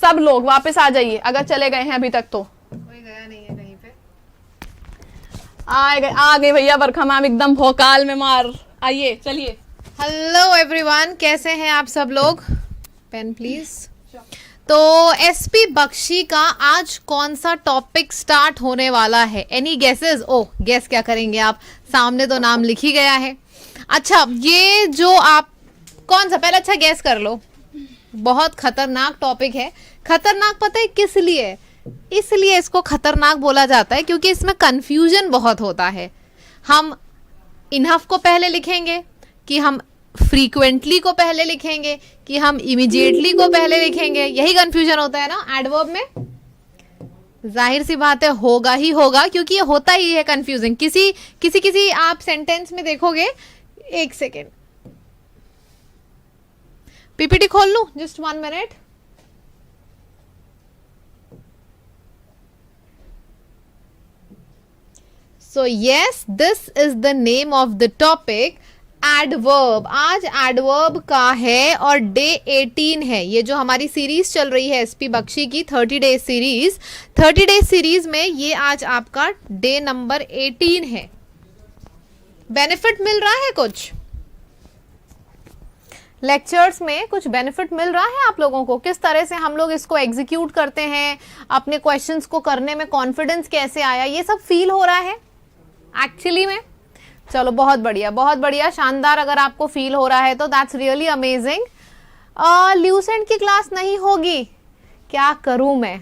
सब लोग वापस आ जाइए अगर चले गए हैं अभी तक तो। कोई गया नहीं है कहीं पे। आ गए भैया बरखा मैम एकदम भौकाल में मार। आइए चलिए। हेलो एवरीवन, कैसे हैं आप सब लोग? Pen please. तो एसपी बख्शी का आज कौन सा टॉपिक स्टार्ट होने वाला है? Any guesses? ओह, गेस क्या करेंगे आप, सामने तो नाम लिख ही गया है। अच्छा, ये जो आप कौन सा, पहले अच्छा गेस कर लो। बहुत खतरनाक टॉपिक है। खतरनाक पता है किस लिए? इसलिए इसको खतरनाक बोला जाता है क्योंकि इसमें कंफ्यूजन बहुत होता है। हम इनफ को पहले लिखेंगे कि हम फ्रीक्वेंटली को पहले लिखेंगे कि हम इमीडिएटली को पहले लिखेंगे, यही कंफ्यूजन होता है ना एडवर्ब में। जाहिर सी बात है होगा ही होगा, क्योंकि ये होता ही है कंफ्यूजिंग। किसी आप सेंटेंस में देखोगे, एक सेकेंड पीपीटी खोल लूं, just 1 minute. So yes, this is the name of the topic, adverb. आज एडवर्ब का है और डे 18 है। ये जो हमारी सीरीज चल रही है एसपी बख्शी की 30 डेज सीरीज, 30 डेज सीरीज में ये आज आपका डे नंबर 18 है। बेनिफिट मिल रहा है कुछ लेक्चर्स में, कुछ बेनिफिट मिल रहा है आप लोगों को? किस तरह से हम लोग इसको एग्जीक्यूट करते हैं, अपने क्वेश्चंस को करने में कॉन्फिडेंस कैसे आया, ये सब फील हो रहा है एक्चुअली में? चलो बहुत बढ़िया, बहुत बढ़िया, शानदार। अगर आपको फील हो रहा है तो दैट्स रियली अमेजिंग। ल्यूसेंट की क्लास नहीं होगी, क्या करूं मैं,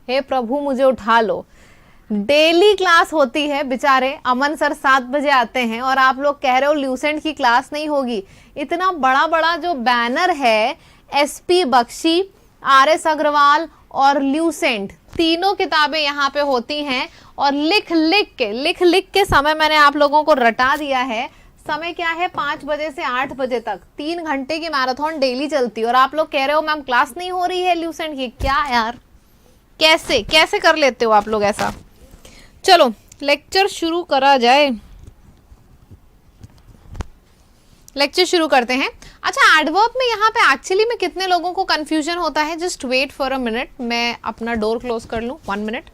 हे प्रभु मुझे उठा लो। डेली क्लास होती है, बेचारे अमन सर 7 बजे आते हैं और आप लोग कह रहे हो ल्यूसेंट की क्लास नहीं होगी। इतना बड़ा बड़ा जो बैनर है, एसपी बख्शी, आरएस अग्रवाल और ल्यूसेंट, तीनों किताबें यहाँ पे होती हैं और लिख लिख के समय मैंने आप लोगों को रटा दिया है। समय क्या है, 5 बजे से 8 बजे तक 3 घंटे की मैराथन डेली चलती है और आप लोग कह रहे हो मैम क्लास नहीं हो रही है ल्यूसेंट की। क्या यार, कैसे कर लेते हो आप लोग ऐसा? चलो लेक्चर शुरू करा जाए, लेक्चर शुरू करते हैं। अच्छा, एडवर्ब में यहाँ पे एक्चुअली में कितने लोगों को कंफ्यूजन होता है? Just wait for a minute, मैं अपना डोर क्लोज कर लूं, 1 मिनट।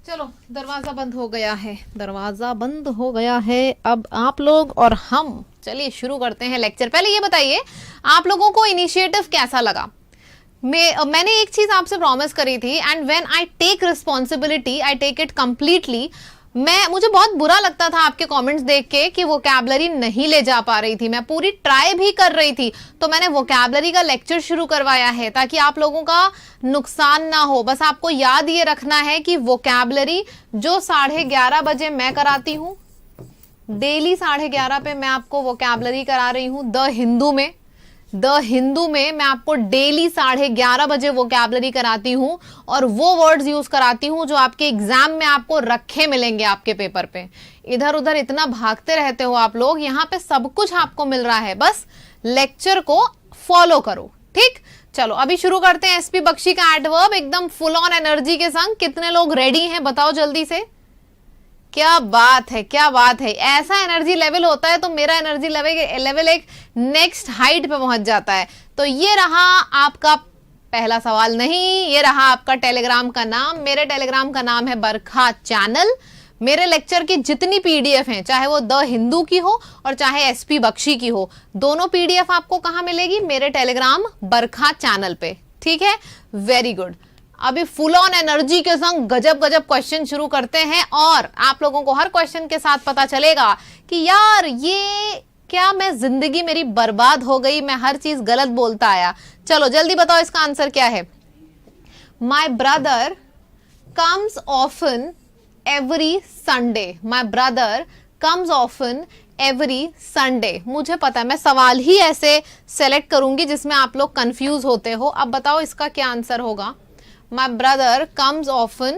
चलो दरवाजा बंद हो गया है, दरवाजा बंद हो गया है। अब आप लोग और हम चलिए शुरू करते हैं लेक्चर। पहले ये बताइए आप लोगों को इनिशिएटिव कैसा लगा? मैंने एक चीज आपसे प्रॉमिस करी थी, and when I take responsibility I take it completely. मुझे बहुत बुरा लगता था आपके कमेंट्स देख के कि वोकैबुलरी नहीं ले जा पा रही थी। मैं पूरी ट्राई भी कर रही थी, तो मैंने वोकैबुलरी का लेक्चर शुरू करवाया है ताकि आप लोगों का नुकसान ना हो। बस आपको याद ये रखना है कि वोकैबुलरी जो 11:30 बजे मैं कराती हूँ, डेली 11:30 पे मैं आपको वोकैबुलरी करा रही हूँ द हिंदू में मैं आपको डेली 11:30 बजे वोकैबुलरी कराती हूँ और वो वर्ड्स यूज कराती हूँ जो आपके एग्जाम में आपको रखे मिलेंगे आपके पेपर पे। इधर उधर इतना भागते रहते हो आप लोग, यहाँ पे सब कुछ आपको मिल रहा है, बस लेक्चर को फॉलो करो, ठीक? चलो अभी शुरू करते हैं एसपी बख्शी का एडवर्ब एकदम फुल ऑन एनर्जी के संग। कितने लोग रेडी हैं बताओ जल्दी से। क्या बात है, क्या बात है। ऐसा एनर्जी लेवल होता है तो मेरा एनर्जी लेवल एक नेक्स्ट हाइट पे पहुंच जाता है। तो ये रहा आपका पहला सवाल, नहीं ये रहा आपका टेलीग्राम का नाम। मेरे टेलीग्राम का नाम है बरखा चैनल। मेरे लेक्चर की जितनी पीडीएफ हैं, चाहे वो द हिंदू की हो और चाहे एसपी बख्शी की हो, दोनों पीडीएफ आपको कहां मिलेगी? मेरे टेलीग्राम बरखा चैनल पे, ठीक है? Very good. अभी फुल ऑन एनर्जी के संग गजब क्वेश्चन शुरू करते हैं और आप लोगों को हर क्वेश्चन के साथ पता चलेगा कि यार ये क्या, मैं जिंदगी मेरी बर्बाद हो गई, मैं हर चीज गलत बोलता आया। चलो जल्दी बताओ इसका आंसर क्या है। My brother comes often every Sunday. My brother comes often every Sunday. मुझे पता है मैं सवाल ही ऐसे सेलेक्ट करूंगी जिसमें आप लोग कंफ्यूज होते हो। अब बताओ इसका क्या आंसर होगा। My brother comes often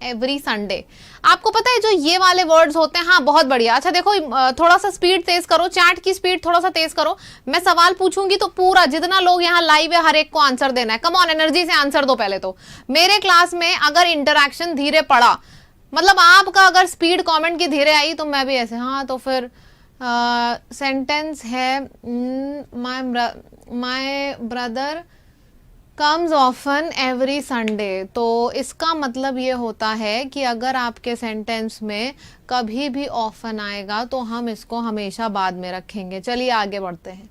every Sunday. आपको पता है जो ये वाले वर्ड्स होते हैं, हाँ बहुत बढ़िया। अच्छा देखो थोड़ा सा स्पीड तेज करो, चैट की स्पीड थोड़ा सा तेज करो। मैं सवाल पूछूंगी तो पूरा जितना लोग यहाँ लाइव है हर एक को आंसर देना है। कम ऑन, एनर्जी से आंसर दो पहले तो। मेरे क्लास में अगर इंटरैक्शन धीरे पड़ा, मतलब आपका अगर स्पीड कमेंट की धीरे आई तो मैं भी ऐसे, हाँ तो फिर सेंटेंस है my brother comes often every Sunday. तो इसका मतलब ये होता है कि अगर आपके सेंटेंस में कभी भी ऑफन आएगा तो हम इसको हमेशा बाद में रखेंगे। चलिए आगे बढ़ते हैं।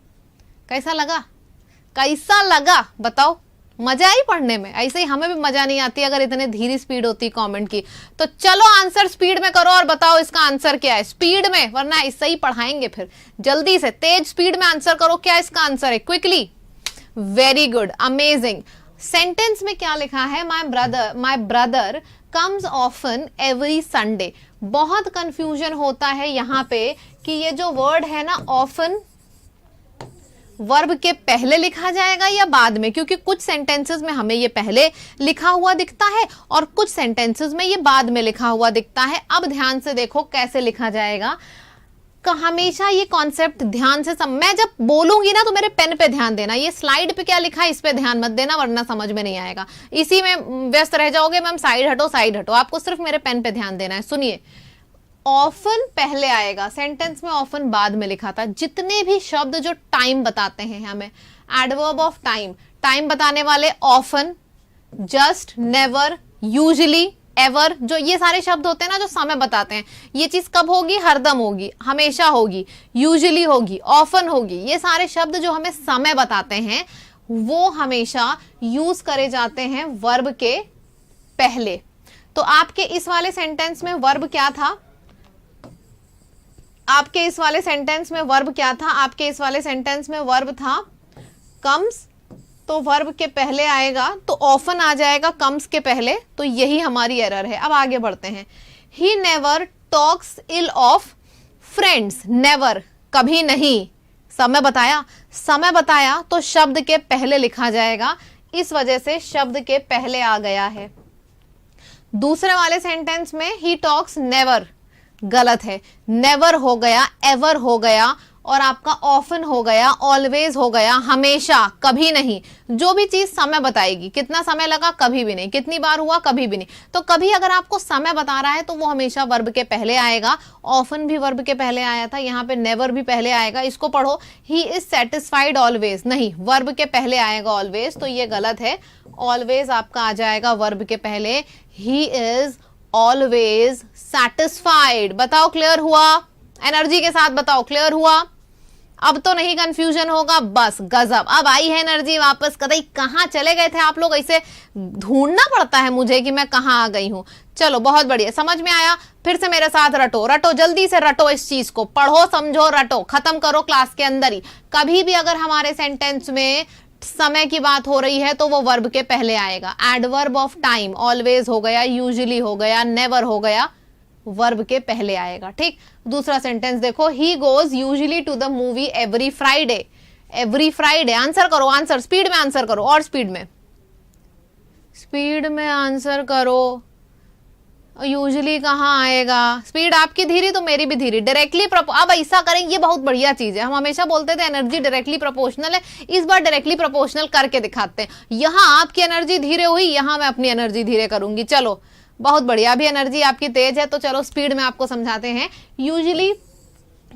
कैसा लगा, कैसा लगा बताओ? मजा आई पढ़ने में? ऐसे ही हमें भी मजा नहीं आती अगर इतने धीरे स्पीड होती कमेंट की। तो चलो आंसर स्पीड में करो और बताओ इसका आंसर क्या है स्पीड में, वरना इससे ही पढ़ाएंगे फिर। जल्दी से तेज स्पीड में आंसर करो, क्या इसका आंसर है quickly. Very good, amazing. Sentence में क्या लिखा है? My brother comes often every Sunday. बहुत कंफ्यूजन होता है यहाँ पे कि ये जो वर्ड है ना ऑफन, वर्ब के पहले लिखा जाएगा या बाद में, क्योंकि कुछ सेंटेंसेस में हमें ये पहले लिखा हुआ दिखता है और कुछ सेंटेंसेस में ये बाद में लिखा हुआ दिखता है। अब ध्यान से देखो कैसे लिखा जाएगा। हमेशा ये कॉन्सेप्ट ध्यान से मैं जब बोलूंगी ना तो मेरे पेन पे ध्यान देना। ये स्लाइड पे क्या लिखा है इस पे ध्यान मत देना, वरना समझ में नहीं आएगा। इसी में व्यस्त रह जाओगे, मैम साइड हटो साइड हटो। आपको सिर्फ मेरे पेन पे ध्यान देना है। सुनिए, ऑफन पहले आएगा, सेंटेंस में ऑफन बाद में लिखा था। जितने भी शब्द जो टाइम बताते हैं हमें, एडवर्ब ऑफ टाइम, टाइम बताने वाले often, just, never, usually, ever, जो ये सारे शब्द होते हैं ना जो समय बताते हैं, ये चीज कब होगी? हरदम होगी, हमेशा होगी, यूजुअली होगी, ऑफन होगी। ये सारे शब्द जो हमें समय बताते हैं वो हमेशा यूज करे जाते हैं वर्ब के पहले। तो आपके इस वाले सेंटेंस में वर्ब क्या था? आपके इस वाले सेंटेंस में वर्ब क्या था? आपके इस वाले सेंटेंस में वर्ब था कम्स, तो वर्ब के पहले आएगा तो ऑफन आ जाएगा कम्स के पहले। तो यही हमारी एरर है। अब आगे बढ़ते हैं। He never talks ill of friends. Never, कभी नहीं। समय बताया, समय बताया तो शब्द के पहले लिखा जाएगा, इस वजह से शब्द के पहले आ गया है। दूसरे वाले सेंटेंस में ही टॉक्स नेवर, गलत है। नेवर हो गया, एवर हो गया और आपका ऑफन हो गया, ऑलवेज हो गया, हमेशा, कभी नहीं। जो भी चीज समय बताएगी, कितना समय लगा? कभी भी नहीं। कितनी बार हुआ? कभी भी नहीं। तो कभी अगर आपको समय बता रहा है तो वो हमेशा वर्ब के पहले आएगा। ऑफन भी वर्ब के पहले आया था, यहाँ पे नेवर भी पहले आएगा। इसको पढ़ो, ही इज सेटिस्फाइड ऑलवेज, नहीं, वर्ब के पहले आएगा ऑलवेज, तो ये गलत है। ऑलवेज आपका आ जाएगा वर्ब के पहले। He is always satisfied. बताओ क्लियर हुआ? एनर्जी के साथ बताओ क्लियर हुआ? अब तो नहीं कंफ्यूजन होगा, बस गजब। अब आई है एनर्जी वापस। कतई कहाँ चले गए थे आप लोग? ऐसे ढूंढना पड़ता है मुझे कि मैं कहाँ आ गई हूँ। चलो बहुत बढ़िया, समझ में आया। फिर से मेरे साथ रटो, रटो, जल्दी से रटो इस चीज को, पढ़ो, समझो, रटो, खत्म करो क्लास के अंदर ही। कभी भी अगर हमारे सेंटेंस में समय की बात हो रही है तो वो वर्ब के पहले आएगा। एडवर्ब ऑफ टाइम, ऑलवेज हो गया, यूजुअली हो गया, नेवर हो गया, वर्ब के पहले आएगा। ठीक, दूसरा सेंटेंस देखो, he goes usually to the movie every Friday. Every Friday, answer करो, आंसर स्पीड में आंसर करो, और स्पीड में, स्पीड में आंसर करो। यूजुअली कहाँ आएगा? स्पीड आपकी धीरे तो मेरी भी धीरे। डायरेक्टली अब ऐसा करें, ये बहुत बढ़िया चीज है। हम हमेशा बोलते थे एनर्जी डायरेक्टली प्रोपोर्शनल है, इस बार डायरेक्टली प्रोपोर्शनल करके दिखाते हैं। यहाँ आपकी एनर्जी धीरे हुई, यहाँ मैं अपनी एनर्जी धीरे करूंगी। चलो बहुत बढ़िया। अभी एनर्जी आपकी तेज है तो चलो स्पीड में आपको समझाते हैं। यूजुअली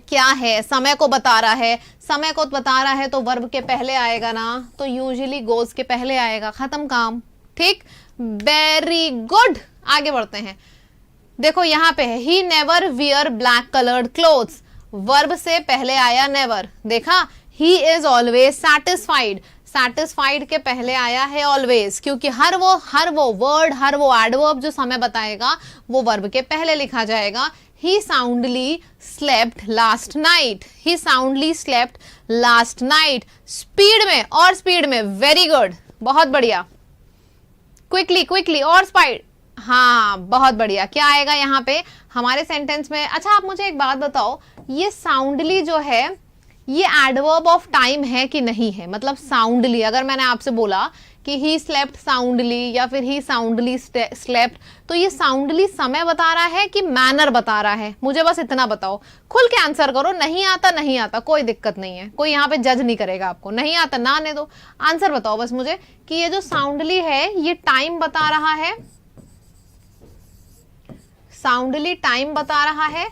क्या है? समय को बता रहा है, समय को बता रहा है तो वर्ब के पहले आएगा ना, तो यूजुअली गोज के पहले आएगा, खत्म काम। ठीक, वेरी गुड। आगे बढ़ते हैं। देखो यहाँ पे है, he never wear black coloured clothes. Verb से पहले आया नेवर, देखा। He is always satisfied, satisfied के पहले आया है ऑलवेज, क्योंकि हर वो वर्ड, हर वो एडवर्ब जो समय बताएगा वो वर्ब के पहले लिखा जाएगा। He soundly slept last night, he soundly slept last night. Speed में, और स्पीड में, वेरी गुड, बहुत बढ़िया। क्विकली, क्विकली, और स्पीड, हाँ बहुत बढ़िया। क्या आएगा यहाँ पे हमारे सेंटेंस में? अच्छा आप मुझे एक बात बताओ, ये साउंडली जो है ये एडवर्ब ऑफ टाइम है कि नहीं है? मतलब साउंडली, अगर मैंने आपसे बोला कि ही स्लेप्ट साउंडली या फिर ही साउंडली स्लेप्ट, तो ये साउंडली समय बता रहा है कि मैनर बता रहा है? मुझे बस इतना बताओ, खुल के आंसर करो। नहीं आता नहीं आता, कोई दिक्कत नहीं है, कोई यहाँ पे जज नहीं करेगा आपको। नहीं आता ना आने दो, आंसर बताओ बस मुझे कि ये जो साउंडली है ये टाइम बता रहा है, साउंडली टाइम बता रहा है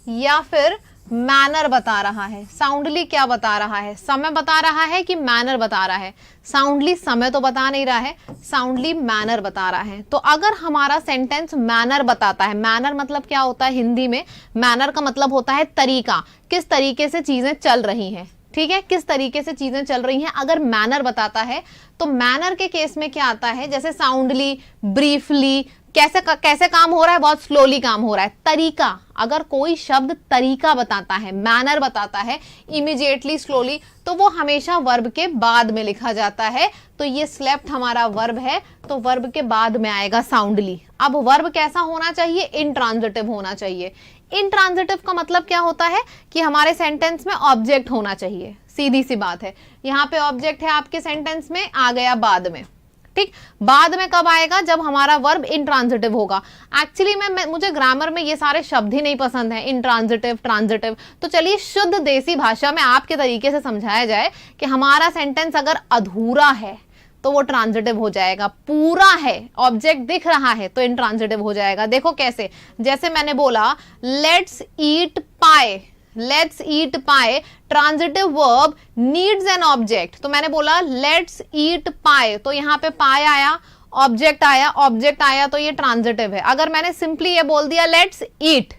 या फिर मैनर बता रहा है? साउंडली क्या बता रहा है? समय बता रहा है कि मैनर बता रहा है? साउंडली समय तो बता नहीं रहा है, साउंडली मैनर बता रहा है। तो अगर हमारा सेंटेंस मैनर बताता है, मैनर मतलब क्या होता है हिंदी में? मैनर का मतलब होता है तरीका, किस तरीके से चीजें चल रही हैं, ठीक है, किस तरीके से चीजें चल रही हैं। अगर मैनर बताता है तो मैनर के केस में क्या आता है? जैसे साउंडली, ब्रीफली, कैसे काम हो रहा है, बहुत स्लोली काम हो रहा है। तरीका, अगर कोई शब्द तरीका बताता है, मैनर बताता है, इमीडिएटली, स्लोली, तो वो हमेशा वर्ब के बाद में लिखा जाता है। तो ये स्लेप्ट हमारा वर्ब है, तो वर्ब के बाद में आएगा साउंडली। अब वर्ब कैसा होना चाहिए? इंट्रांजिटिव होना चाहिए। इंट्रांजिटिव का मतलब क्या होता है कि हमारे सेंटेंस में ऑब्जेक्ट होना चाहिए, सीधी सी बात है। यहाँ पे ऑब्जेक्ट है आपके सेंटेंस में, आ गया बाद में, ठीक। बाद में कब आएगा? जब हमारा वर्ब इंट्रांजिटिव होगा। एक्चुअली मुझे ग्रामर में ये सारे शब्द ही नहीं पसंद है, इंट्रांजिटिव, ट्रांजिटिव। तो चलिए शुद्ध देसी भाषा में आपके तरीके से समझाया जाए कि हमारा सेंटेंस अगर अधूरा है तो वो ट्रांजिटिव हो जाएगा, पूरा है, ऑब्जेक्ट दिख रहा है तो इंट्रांजिटिव हो जाएगा। देखो कैसे, जैसे मैंने बोला let's eat pi, let's eat pi, transitive verb needs an object. तो मैंने बोला लेट्स ईट पाई, तो यहाँ पे पाई आया, ऑब्जेक्ट आया, ऑब्जेक्ट आया, तो ये ट्रांजिटिव है। अगर मैंने सिंपली ये बोल दिया लेट्स ईट,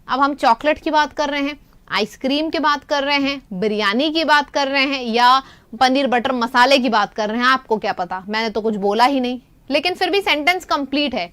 अब हम चॉकलेट की बात कर रहे हैं, आइसक्रीम की बात कर रहे हैं, बिरयानी की बात कर रहे हैं, या पनीर बटर मसाले की बात कर रहे हैं, आपको क्या पता, मैंने तो कुछ बोला ही नहीं, लेकिन फिर भी सेंटेंस कंप्लीट है।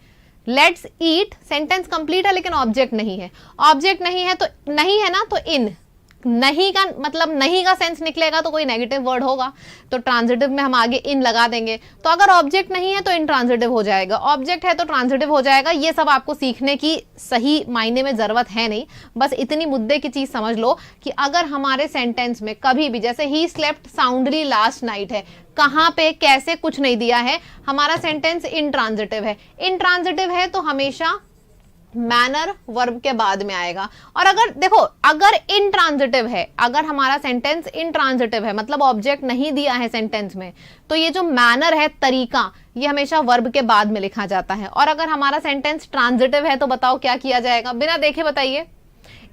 लेट्स ईट सेंटेंस कंप्लीट है लेकिन ऑब्जेक्ट नहीं है। ऑब्जेक्ट नहीं है तो नहीं है ना, तो इन, नहीं का मतलब नहीं का सेंस निकलेगा तो कोई नेगेटिव वर्ड होगा, तो ट्रांजिटिव में हम आगे इन लगा देंगे। तो अगर ऑब्जेक्ट नहीं है तो इंट्रांजिटिव हो जाएगा, ऑब्जेक्ट है तो ट्रांजिटिव हो जाएगा। ये सब आपको सीखने की सही मायने में जरूरत है नहीं, बस इतनी मुद्दे की चीज समझ लो कि अगर हमारे सेंटेंस में कभी भी, जैसे he slept soundly last night है, कहां पे कैसे कुछ नहीं दिया है, हमारा सेंटेंस इंट्रांजिटिव है। इंट्रांजिटिव है तो हमेशा मैनर वर्ब के बाद में आएगा। और अगर देखो, अगर इंट्रांजिटिव है, अगर हमारा सेंटेंस इंट्रांजिटिव है मतलब ऑब्जेक्ट नहीं दिया है सेंटेंस में, तो ये जो मैनर है, तरीका, ये हमेशा वर्ब के बाद में लिखा जाता है। और अगर हमारा सेंटेंस ट्रांजिटिव है तो बताओ क्या किया जाएगा? बिना देखे बताइए।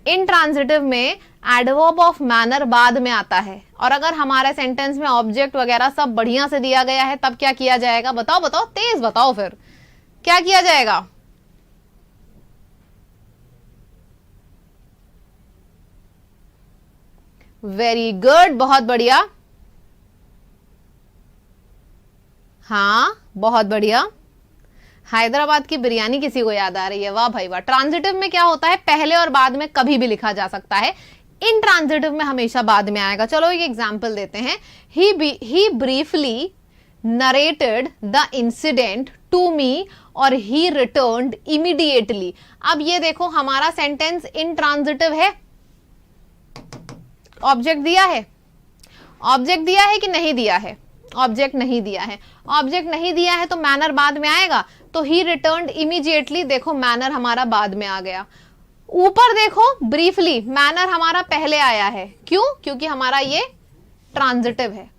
इंट्रांजिटिव में एडवर्ब ऑफ मैनर बाद में आता है, और अगर हमारे सेंटेंस में ऑब्जेक्ट वगैरह सब बढ़िया से दिया गया है तब क्या किया जाएगा? बताओ बताओ, तेज बताओ, फिर क्या किया जाएगा? वेरी गुड, बहुत बढ़िया, हाँ बहुत बढ़िया। हैदराबाद की बिरयानी किसी को याद आ रही है? वाह भाई वाह। ट्रांजिटिव में क्या होता है? पहले और बाद में कभी भी लिखा जा सकता है, इंट्रांजिटिव में हमेशा बाद में आएगा। चलो एक एग्जांपल देते हैं। He briefly narrated the incident to me और ही रिटर्न्ड इमीडिएटली। अब ये देखो, हमारा सेंटेंस इंट्रांजिटिव है, ऑब्जेक्ट दिया है, ऑब्जेक्ट दिया है कि नहीं दिया है? ऑब्जेक्ट नहीं दिया है। ऑब्जेक्ट नहीं दिया है तो मैनर बाद में आएगा, तो ही रिटर्न्ड इमीडिएटली, देखो मैनर हमारा बाद में आ गया। ऊपर देखो ब्रीफली, मैनर हमारा पहले आया है, क्यों? क्योंकि हमारा ये ट्रांजिटिव है।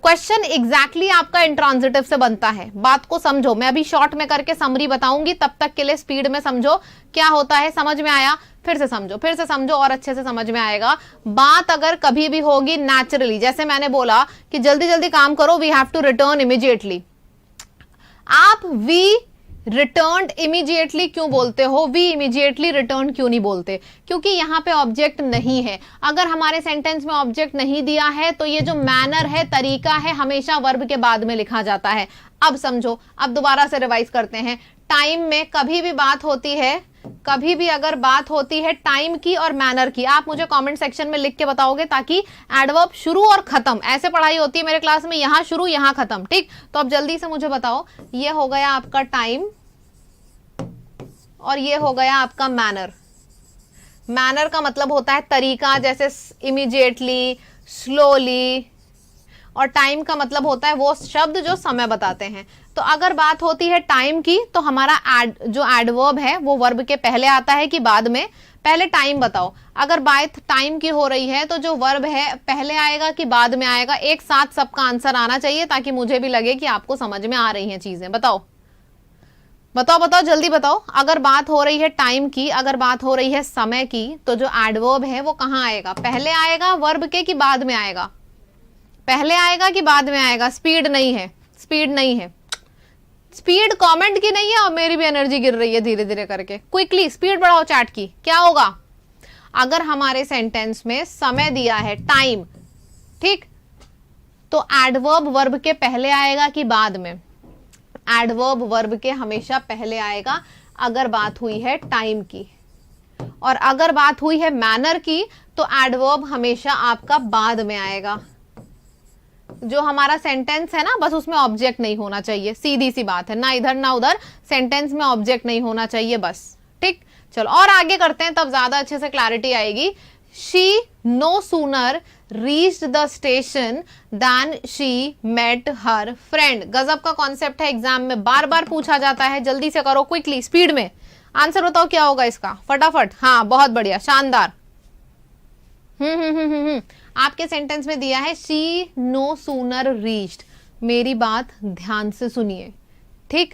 क्वेश्चन एग्जैक्टली आपका इंट्रांजिटिव से बनता है, बात को समझो। मैं अभी शॉर्ट में करके समरी बताऊंगी, तब तक के लिए स्पीड में समझो क्या होता है। समझ में आया? फिर से समझो, फिर से समझो और अच्छे से समझ में आएगा। बात अगर कभी भी होगी नेचुरली, जैसे मैंने बोला कि जल्दी जल्दी काम करो, we have to return immediately. आप वी रिटर्न्ड इमीडिएटली क्यों बोलते हो? वी इमीडिएटली रिटर्न क्यों नहीं बोलते? क्योंकि यहाँ पे ऑब्जेक्ट नहीं है। अगर हमारे सेंटेंस में ऑब्जेक्ट नहीं दिया है तो ये जो मैनर है, तरीका है, हमेशा वर्ब के बाद में लिखा जाता है। अब समझो, अब दोबारा से रिवाइज करते हैं। टाइम में कभी भी बात होती है, कभी भी अगर बात होती है टाइम की और मैनर की, आप मुझे कमेंट सेक्शन में लिख के बताओगे, ताकि एडवर्ब शुरू और खत्म, ऐसे पढ़ाई होती है मेरे क्लास में, यहां शुरू यहां खत्म, ठीक। तो अब जल्दी से मुझे बताओ, ये हो गया आपका टाइम और ये हो गया आपका मैनर। मैनर का मतलब होता है तरीका, जैसे इमीडिएटली, स्लोली, और टाइम का मतलब होता है वो शब्द जो समय बताते हैं। तो अगर बात होती है टाइम की तो हमारा जो एडवर्ब है वो वर्ब के पहले आता है कि बाद में? पहले टाइम बताओ। अगर बात टाइम की हो रही है तो जो वर्ब है पहले आएगा कि बाद में आएगा? एक साथ सबका आंसर आना चाहिए ताकि मुझे भी लगे कि आपको समझ में आ रही हैं चीजें। बताओ बताओ बताओ, जल्दी बताओ। अगर बात हो रही है टाइम की, अगर बात हो रही है समय की, तो जो एडवर्ब है वो कहाँ आएगा? पहले आएगा वर्ब के कि बाद में आएगा? पहले आएगा कि बाद में आएगा? स्पीड नहीं है, स्पीड नहीं है, स्पीड कमेंट की नहीं है और मेरी भी एनर्जी गिर रही है धीरे धीरे करके। क्विकली स्पीड बढ़ाओ चैट की। क्या होगा अगर हमारे सेंटेंस में समय दिया है टाइम, ठीक, तो एडवर्ब वर्ब के पहले आएगा कि बाद में? एडवर्ब वर्ब के हमेशा पहले आएगा अगर बात हुई है टाइम की, और अगर बात हुई है मैनर की तो एडवर्ब हमेशा आपका बाद में आएगा। जो हमारा सेंटेंस है ना, बस उसमें ऑब्जेक्ट नहीं होना चाहिए, सीधी सी बात है, ना इधर ना उधर, सेंटेंस में ऑब्जेक्ट नहीं होना चाहिए बस। ठीक, चलो और आगे करते हैं, तब ज्यादा अच्छे से क्लैरिटी आएगी। She no sooner reached the station than she met her friend. गजब का कॉन्सेप्ट है, एग्जाम में बार बार पूछा जाता है। जल्दी से करो, क्विकली, स्पीड में आंसर बताओ क्या होगा इसका, फटाफट। हाँ बहुत बढ़िया, शानदार। आपके सेंटेंस में दिया है शी नो सूनर रीच्ड। मेरी बात ध्यान से सुनिए, ठीक।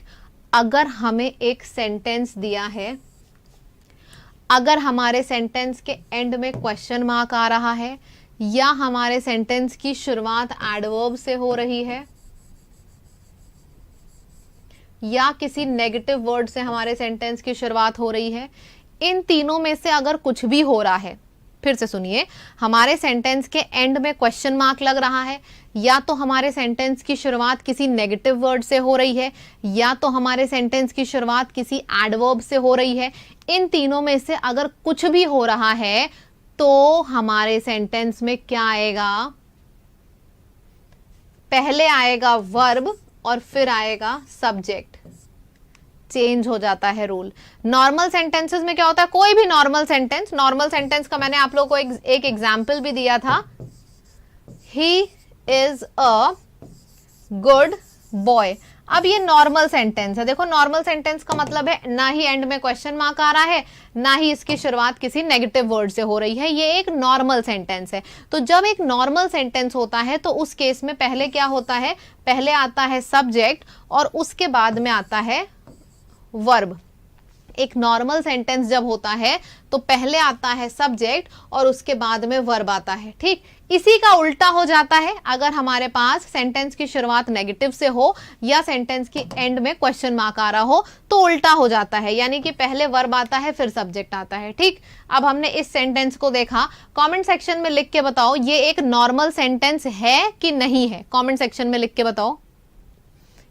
अगर हमें एक सेंटेंस दिया है, अगर हमारे सेंटेंस के एंड में क्वेश्चन मार्क आ रहा है, या हमारे सेंटेंस की शुरुआत एडवर्ब से हो रही है, या किसी नेगेटिव वर्ड से हमारे सेंटेंस की शुरुआत हो रही है, इन तीनों में से अगर कुछ भी हो रहा है, फिर से सुनिए, हमारे सेंटेंस के एंड में क्वेश्चन मार्क लग रहा है, या तो हमारे सेंटेंस की शुरुआत किसी नेगेटिव वर्ड से हो रही है, या तो हमारे सेंटेंस की शुरुआत किसी एडवर्ब से हो रही है, इन तीनों में से अगर कुछ भी हो रहा है तो हमारे सेंटेंस में क्या आएगा? पहले आएगा वर्ब और फिर आएगा सब्जेक्ट। चेंज हो जाता है रूल। नॉर्मल सेंटेंसेस में क्या होता है? कोई भी नॉर्मल सेंटेंस का मैंने आप लोगों को एक एग्जाम्पल भी दिया था। He is a good boy. अब ये नॉर्मल सेंटेंस है। देखो, नॉर्मल सेंटेंस का मतलब है ना ही एंड में क्वेश्चन मार्क आ रहा है, ना ही इसकी शुरुआत किसी नेगेटिव वर्ड से हो रही है। ये एक नॉर्मल सेंटेंस है। तो जब एक नॉर्मल सेंटेंस होता है तो उस केस में पहले क्या होता है? पहले आता है सब्जेक्ट और उसके बाद में आता है वर्ब। एक नॉर्मल सेंटेंस जब होता है तो पहले आता है सब्जेक्ट और उसके बाद में वर्ब आता है, ठीक। इसी का उल्टा हो जाता है अगर हमारे पास सेंटेंस की शुरुआत नेगेटिव से हो या सेंटेंस की एंड में क्वेश्चन मार्क आ रहा हो, तो उल्टा हो जाता है, यानी कि पहले वर्ब आता है फिर सब्जेक्ट आता है, ठीक। अब हमने इस सेंटेंस को देखा। कमेंट सेक्शन में लिख के बताओ ये एक नॉर्मल सेंटेंस है कि नहीं है। कमेंट सेक्शन में लिख के बताओ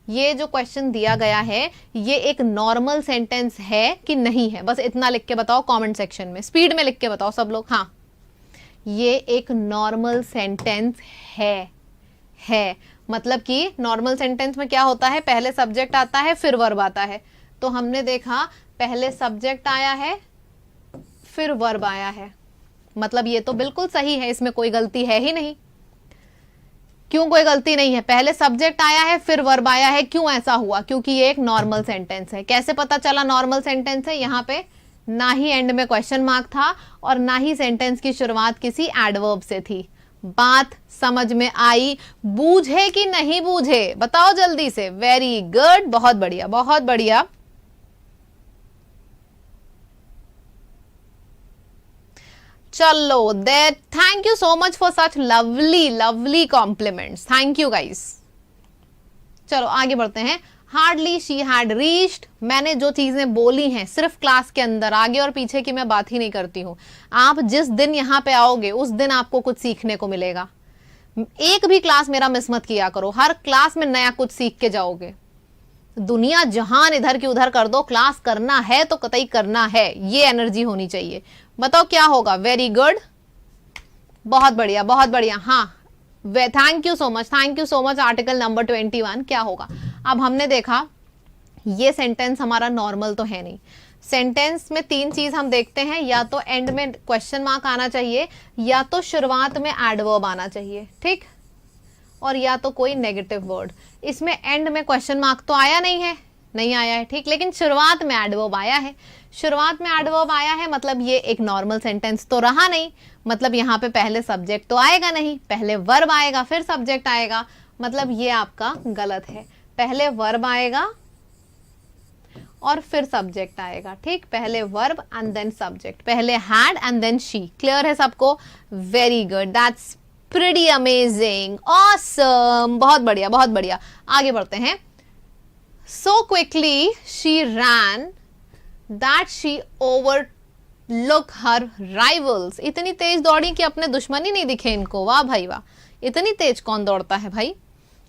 ये जो क्वेश्चन दिया गया है ये एक नॉर्मल सेंटेंस है कि नहीं है। बस इतना लिख के बताओ कमेंट सेक्शन में, स्पीड में लिख के बताओ सब लोग। हाँ, ये एक नॉर्मल सेंटेंस है। मतलब कि नॉर्मल सेंटेंस में क्या होता है? पहले सब्जेक्ट आता है फिर वर्ब आता है। तो हमने देखा पहले सब्जेक्ट आया है फिर वर्ब आया है, मतलब ये तो बिल्कुल सही है, इसमें कोई गलती है ही नहीं। क्यों कोई गलती नहीं है? पहले सब्जेक्ट आया है फिर वर्ब आया है। क्यों ऐसा हुआ? क्योंकि ये एक नॉर्मल सेंटेंस है। कैसे पता चला नॉर्मल सेंटेंस है? यहाँ पे ना ही एंड में क्वेश्चन मार्क था और ना ही सेंटेंस की शुरुआत किसी एडवर्ब से थी। बात समझ में आई? बूझे कि नहीं बूझे? बताओ जल्दी से। वेरी गुड, बहुत बढ़िया, बहुत बढ़िया। चलो that, thank you so much for such lovely compliments. Thank you guys. चलो आगे बढ़ते हैं। Hardly she had reached. मैंने जो चीजें बोली हैं सिर्फ क्लास के अंदर, आगे और पीछे की मैं बात ही नहीं करती हूं। आप जिस दिन यहां पे आओगे उस दिन आपको कुछ सीखने को मिलेगा। एक भी क्लास मेरा मिस मत किया करो, हर क्लास में नया कुछ सीख के जाओगे। दुनिया जहान इधर की उधर कर दो, क्लास करना है तो कतई करना है, ये एनर्जी होनी चाहिए। बताओ क्या होगा? वेरी गुड, बहुत बढ़िया, बहुत बढ़िया। हाँ, thank you so much. Article number 21 क्या होगा? अब हमने देखा ये सेंटेंस हमारा नॉर्मल तो है नहीं। सेंटेंस में तीन चीज हम देखते हैं, या तो एंड में क्वेश्चन मार्क आना चाहिए, या तो शुरुआत में एडवर्ब आना चाहिए, ठीक। और या तो कोई नेगेटिव वर्ड। इसमें एंड में क्वेश्चन मार्क तो आया नहीं है, नहीं आया है, ठीक, लेकिन शुरुआत में एडवर्ब आया है। शुरुआत में एडवर्ब आया है मतलब ये एक नॉर्मल सेंटेंस तो रहा नहीं, मतलब यहाँ पे पहले सब्जेक्ट तो आएगा नहीं, पहले वर्ब आएगा फिर सब्जेक्ट आएगा, मतलब ये आपका गलत है। पहले वर्ब आएगा और फिर सब्जेक्ट आएगा, ठीक, पहले वर्ब एंड देन सब्जेक्ट, पहले had and then she. Clear है सबको? Very good, that's pretty amazing, awesome, बहुत बढ़िया बहुत बढ़िया। आगे बढ़ते हैं। So quickly she ran that she overlook her rivals. इतनी तेज दौड़ी कि अपने दुश्मन ही नहीं दिखे इनको। वाह भाई वाह, इतनी तेज कौन दौड़ता है भाई?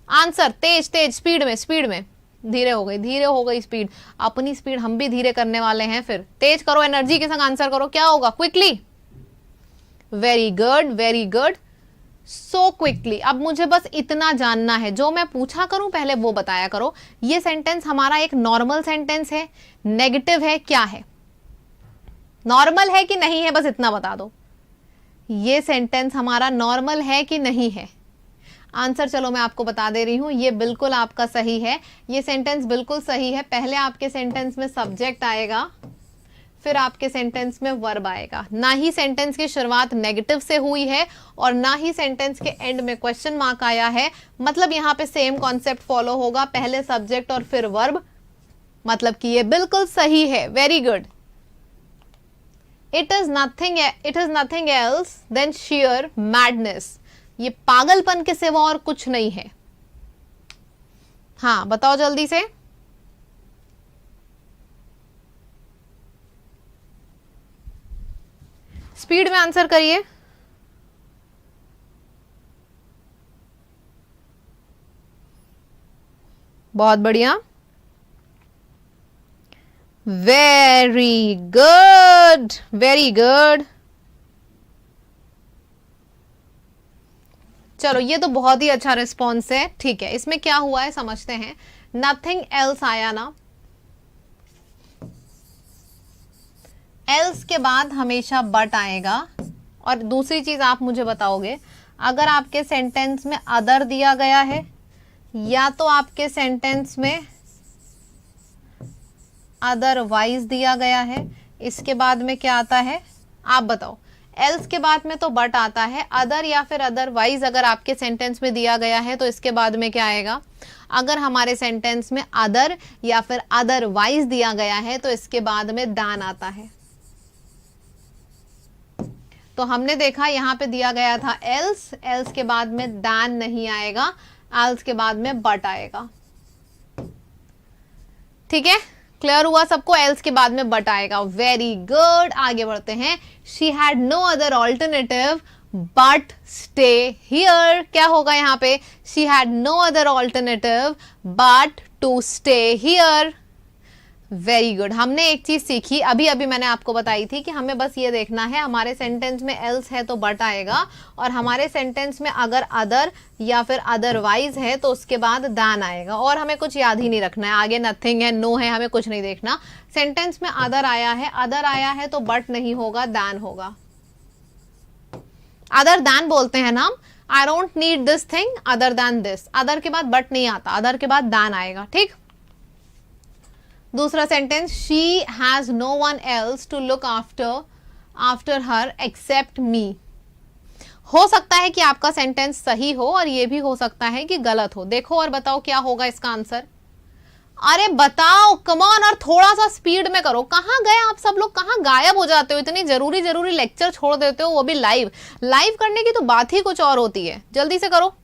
आंसर तेज तेज, स्पीड में, स्पीड में। धीरे हो गई स्पीड, अपनी स्पीड हम भी धीरे करने वाले हैं। फिर तेज करो, एनर्जी के संग आंसर करो, क्या होगा? Quickly. Very good very good, so quickly. अब मुझे बस इतना जानना है, जो मैं पूछा करूं पहले वो बताया करो। ये सेंटेंस हमारा एक नॉर्मल सेंटेंस है, नेगेटिव है, क्या है? नॉर्मल है कि नहीं है, बस इतना बता दो। ये सेंटेंस हमारा नॉर्मल है कि नहीं है? आंसर चलो मैं आपको बता दे रही हूं, ये बिल्कुल आपका सही है, ये सेंटेंस बिल्कुल सही है। पहले आपके सेंटेंस में सब्जेक्ट आएगा, फिर आपके सेंटेंस में वर्ब आएगा। ना ही सेंटेंस की शुरुआत नेगेटिव से हुई है और ना ही सेंटेंस के एंड में क्वेश्चन मार्क आया है, मतलब यहाँ पे सेम कॉन्सेप्ट फॉलो होगा, पहले सब्जेक्ट और फिर वर्ब, मतलब कि ये बिल्कुल सही है। Very good. It is nothing else than sheer madness. ये पागलपन के सिवा और कुछ नहीं है। हाँ बताओ जल्दी से। स्पीड में आंसर करिए। बहुत बढ़िया, वेरी गुड वेरी गुड। चलो ये तो बहुत ही अच्छा रिस्पॉन्स है, ठीक है। इसमें क्या हुआ है समझते हैं। नथिंग एल्स आया ना, एल्स के बाद हमेशा बट आएगा। और दूसरी चीज आप मुझे बताओगे, अगर आपके सेंटेंस में अदर दिया गया है या तो आपके सेंटेंस में अदरवाइज दिया गया है, इसके बाद में क्या आता है आप बताओ? एल्स के बाद में तो बट आता है, अदर या फिर अदरवाइज अगर आपके सेंटेंस में दिया गया है तो इसके बाद में क्या आएगा? अगर हमारे सेंटेंस में अदर या फिर अदरवाइज दिया गया है तो इसके बाद में दान आता है। तो हमने देखा यहाँ पे दिया गया था एल्स, एल्स के बाद में दान नहीं आएगा, एल्स के बाद में बट आएगा। ठीक है, क्लियर हुआ सबको? एल्स के बाद में बट आएगा। वेरी गुड, आगे बढ़ते हैं। She had no other alternative but stay here. क्या होगा यहाँ पे? She had no other alternative but to stay here. Very good. हमने एक चीज सीखी, अभी अभी मैंने आपको बताई थी कि हमें बस ये देखना है हमारे सेंटेंस में एल्स है तो बट आएगा, और हमारे सेंटेंस में अगर अदर या फिर अदरवाइज है तो उसके बाद दान आएगा। और हमें कुछ याद ही नहीं रखना है, आगे नथिंग है, नो है, हमें कुछ नहीं देखना। सेंटेंस में अदर आया है तो बट नहीं होगा, दान होगा। अदर दान बोलते हैं ना हम, I don't need this thing other than this. Other के बाद बट नहीं आता, अदर के बाद दान आएगा। ठीक, दूसरा sentence, she has no one else to look after her except me. हो सकता है कि आपका सेंटेंस सही हो और ये भी हो सकता है कि गलत हो। देखो और बताओ क्या होगा इसका आंसर। अरे बताओ, कम ऑन, और थोड़ा सा स्पीड में करो। कहाँ गए आप सब लोग, कहाँ गायब हो जाते हो? इतनी जरूरी लेक्चर छोड़ देते हो, वो भी लाइव करने की तो बात ही कुछ और होती है। जल्दी से करो।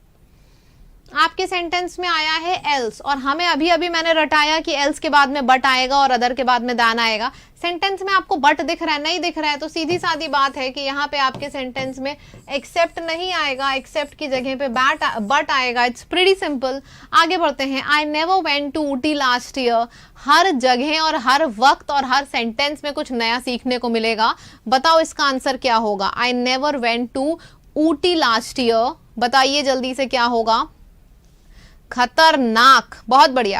आपके सेंटेंस में आया है एल्स, और हमें अभी अभी मैंने रटाया कि एल्स के बाद में बट आएगा और अदर के बाद में दान आएगा। सेंटेंस में आपको बट दिख रहा है, नहीं दिख रहा है, तो सीधी सादी बात है कि यहाँ पे आपके सेंटेंस में एक्सेप्ट नहीं आएगा, एक्सेप्ट की जगह पे बट आएगा। It's pretty simple. आगे बढ़ते हैं। I never went to Ooty last year. हर जगह और हर वक्त और हर सेंटेंस में कुछ नया सीखने को मिलेगा। बताओ इसका आंसर क्या होगा? I never went to Ooty last year. बताइए जल्दी से क्या होगा? खतरनाक, बहुत बढ़िया।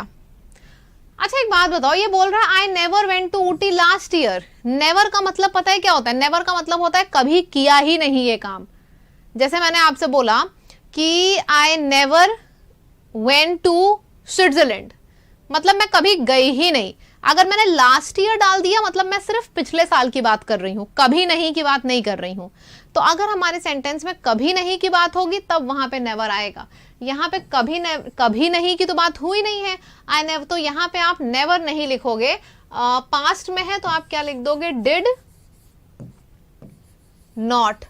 अच्छा एक बात बताओ, ये बोल रहा है I never went to Ooty last year. Never का मतलब पता है क्या होता है? नेवर का मतलब होता है कभी किया ही नहीं ये काम। जैसे मैंने आपसे बोला कि I never went to Switzerland, मतलब मैं कभी गई ही नहीं। अगर मैंने लास्ट ईयर डाल दिया मतलब मैं सिर्फ पिछले साल की बात कर रही हूं, कभी नहीं की बात नहीं कर रही हूं। तो अगर हमारे सेंटेंस में कभी नहीं की बात होगी तब वहां पे नेवर आएगा। यहाँ पे कभी नहीं की तो बात हुई नहीं है, आई नेवर, तो यहाँ पे आप नेवर नहीं लिखोगे। पास्ट में है तो आप क्या लिख दोगे, डिड नॉट।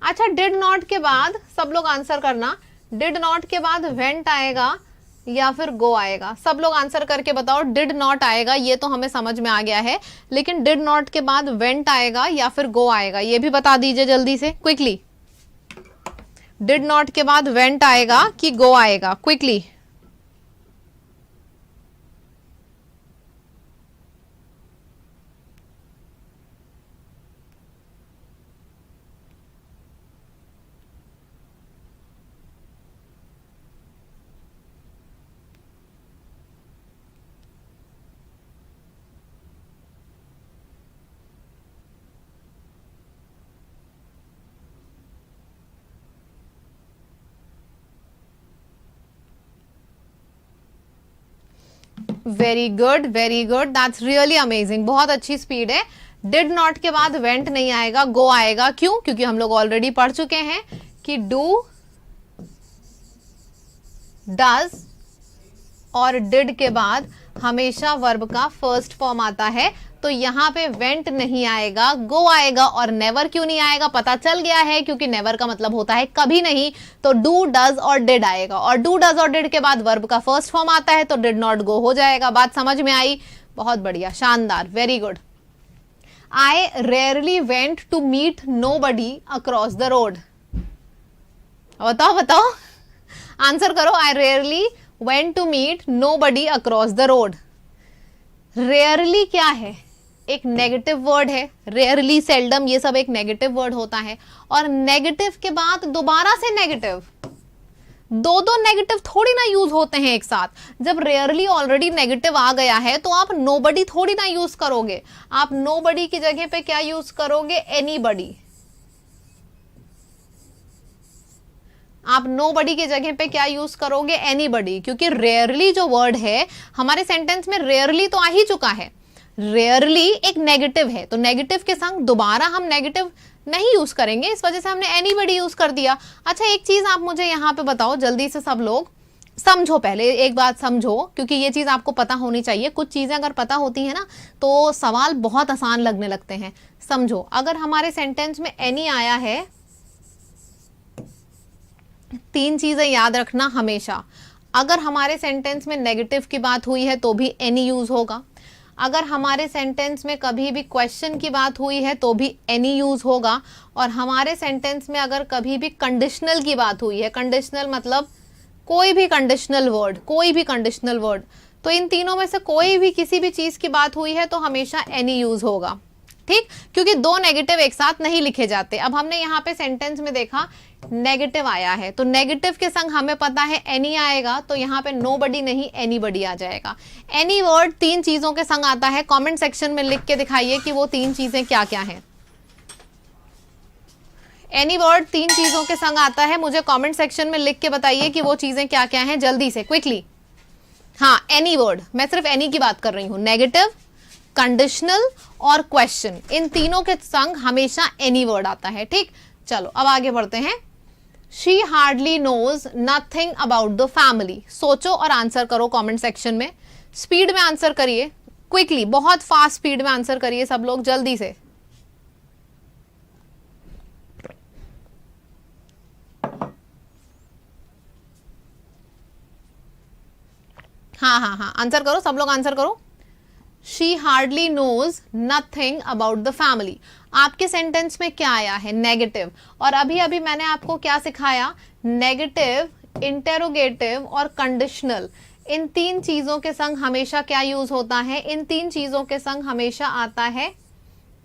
अच्छा, डिड नॉट के बाद सब लोग आंसर करना, डिड नॉट के बाद वेंट आएगा या फिर गो आएगा? सब लोग आंसर करके बताओ। डिड नॉट आएगा, ये तो हमें समझ में आ गया है, लेकिन डिड नॉट के बाद वेंट आएगा या फिर गो आएगा, ये भी बता दीजिए जल्दी से, क्विकली। डिड नॉट के बाद वेंट आएगा कि गो आएगा, quickly. Very good, very good, that's really amazing, बहुत अच्छी स्पीड है। डिड नॉट के बाद वेंट नहीं आएगा, गो आएगा। क्यों? क्योंकि हम लोग ऑलरेडी पढ़ चुके हैं कि डू, डज और डिड के बाद हमेशा वर्ब का फर्स्ट फॉर्म आता है, तो यहाँ पे वेंट नहीं आएगा, गो आएगा। और नेवर क्यों नहीं आएगा? पता चल गया है, क्योंकि नेवर का मतलब होता है कभी नहीं, तो डू, डज और डिड आएगा। और डू, डज और डिड के बाद वर्ब का फर्स्ट फॉर्म आता है, तो डिड नॉट गो हो जाएगा। बात समझ में आई? बहुत बढ़िया, शानदार, very good. I rarely went to meet nobody across the road. बताओ बताओ, आंसर करो। I rarely went to meet nobody across the road. Rarely क्या है? एक नेगेटिव वर्ड है, रेयरली, सेल्डम, ये सब एक नेगेटिव वर्ड होता है। और नेगेटिव के बाद दोबारा से नेगेटिव, दो दो नेगेटिव थोड़ी ना यूज होते हैं एक साथ। जब रेयरली ऑलरेडी नेगेटिव आ गया है तो आप नोबडी थोड़ी ना यूज करोगे, आप नोबडी की जगह पे क्या यूज करोगे? एनीबडी। आप नोबडी की जगह पे क्या यूज करोगे? एनीबडी, क्योंकि रेयरली जो वर्ड है हमारे सेंटेंस में रेयरली तो आ ही चुका है। रेयरली एक नेगेटिव है, तो नेगेटिव के संग दोबारा हम नेगेटिव नहीं यूज करेंगे, इस वजह से हमने एनीबडी यूज कर दिया। अच्छा, एक चीज आप मुझे यहाँ पे बताओ जल्दी से, सब लोग समझो, पहले एक बात समझो, क्योंकि ये चीज आपको पता होनी चाहिए। कुछ चीजें अगर पता होती है ना तो सवाल बहुत आसान लगने लगते हैं। समझो, अगर हमारे सेंटेंस में एनी आया है, तीन चीजें याद रखना हमेशा। अगर हमारे सेंटेंस में नेगेटिव की बात हुई है तो भी एनी यूज होगा। अगर हमारे सेंटेंस में कभी भी क्वेश्चन की बात हुई है तो भी एनी यूज होगा। और हमारे सेंटेंस में अगर कभी भी कंडीशनल की बात हुई है, कंडीशनल मतलब कोई भी कंडीशनल वर्ड, कोई भी कंडीशनल वर्ड, तो इन तीनों में से कोई भी किसी भी चीज की बात हुई है तो हमेशा एनी यूज होगा। ठीक, क्योंकि दो नेगेटिव एक साथ नहीं लिखे जाते। अब हमने यहाँ पे सेंटेंस में देखा नेगेटिव आया है, तो नेगेटिव के संग हमें पता है एनी आएगा, तो यहाँ पे नोबडी नहीं एनीबडी आ जाएगा। एनी वर्ड तीन चीजों के संग आता है, कमेंट सेक्शन में लिख के दिखाइए कि वो तीन चीजें क्या क्या हैं। एनी वर्ड तीन चीजों के संग आता है, मुझे कमेंट सेक्शन में लिख के बताइए कि वो चीजें क्या क्या हैं, जल्दी से, क्विकली। हाँ, एनी वर्ड, मैं सिर्फ एनी की बात कर रही हूं। नेगेटिव, कंडीशनल और क्वेश्चन, इन तीनों के संग हमेशा एनी वर्ड आता है। ठीक, चलो अब आगे बढ़ते हैं। She hardly knows nothing about the family. सोचो और आंसर करो कमेंट सेक्शन में, स्पीड में आंसर करिए, क्विकली, बहुत फास्ट स्पीड में आंसर करिए सब लोग, जल्दी से। हाँ हाँ हाँ, आंसर करो सब लोग, आंसर करो। She hardly knows nothing about the family. आपके सेंटेंस में क्या आया है? नेगेटिव। और अभी अभी मैंने आपको क्या सिखाया? नेगेटिव, इंटेरोगेटिव और कंडीशनल, इन तीन चीजों के संग हमेशा क्या यूज होता है? इन तीन चीजों के संग हमेशा आता है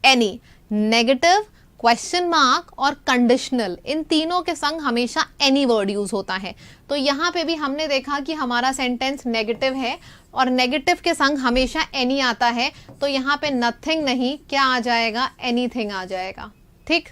एनी। नेगेटिव, क्वेश्चन मार्क और कंडीशनल, इन तीनों के संग हमेशा एनी वर्ड यूज होता है। तो यहाँ पे भी हमने देखा कि हमारा सेंटेंस नेगेटिव है और नेगेटिव के संग हमेशा एनी आता है, तो यहाँ पे नथिंग नहीं, क्या आ जाएगा? एनीथिंग आ जाएगा। ठीक,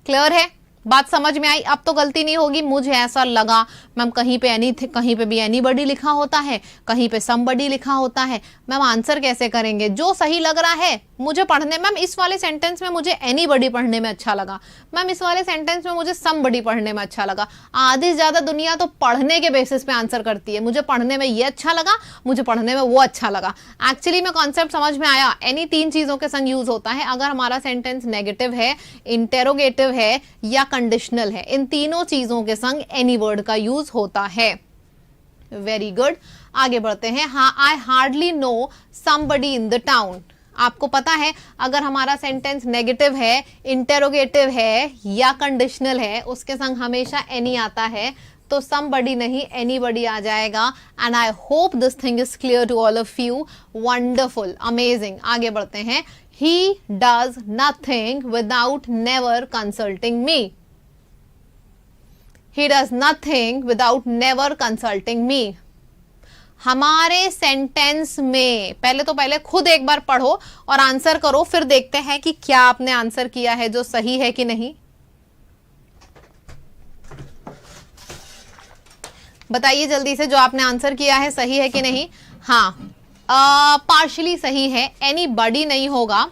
क्लियर है? बात समझ में आई? अब तो गलती नहीं होगी, मुझे ऐसा लगा। मैम कहीं पे भी एनीबॉडी लिखा होता है, कहीं पे समबडी लिखा होता है, मैम आंसर कैसे करेंगे? जो सही लग रहा है मुझे पढ़ने, मैम इस वाले सेंटेंस में मुझे एनीबॉडी पढ़ने में अच्छा लगा, मैम इस वाले सेंटेंस में मुझे समबडी पढ़ने में अच्छा लगा। आधी से ज्यादा दुनिया तो पढ़ने के बेसिस पे आंसर करती है, मुझे पढ़ने में ये अच्छा लगा, मुझे पढ़ने में वो अच्छा लगा। एक्चुअली में कॉन्सेप्ट समझ में आया। एनी तीन चीजों के संग यूज होता है। अगर हमारा सेंटेंस नेगेटिव है, इंटेरोगेटिव है या कंडीशनल है, इन तीनों चीजों के संग एनी वर्ड का यूज होता है। वेरी गुड, आगे बढ़ते हैं। हाँ, I hardly know somebody in the town. आपको पता है अगर हमारा सेंटेंस नेगेटिव है, इंटेरोगेटिव है या कंडीशनल है, उसके संग हमेशा एनी आता है, तो समबडी नहीं एनीबडी आ जाएगा। And I hope this thing is clear to all of you. Wonderful, amazing. आगे बढ़ते हैं। He does nothing without never consulting me. He does nothing without never consulting me. हमारे सेंटेंस में पहले खुद एक बार पढ़ो और आंसर करो, फिर देखते हैं कि क्या आपने आंसर किया है जो सही है कि नहीं। बताइए जल्दी से, जो आपने आंसर किया है सही है कि नहीं। हाँ, पार्शली सही है, एनी बडी नहीं होगा।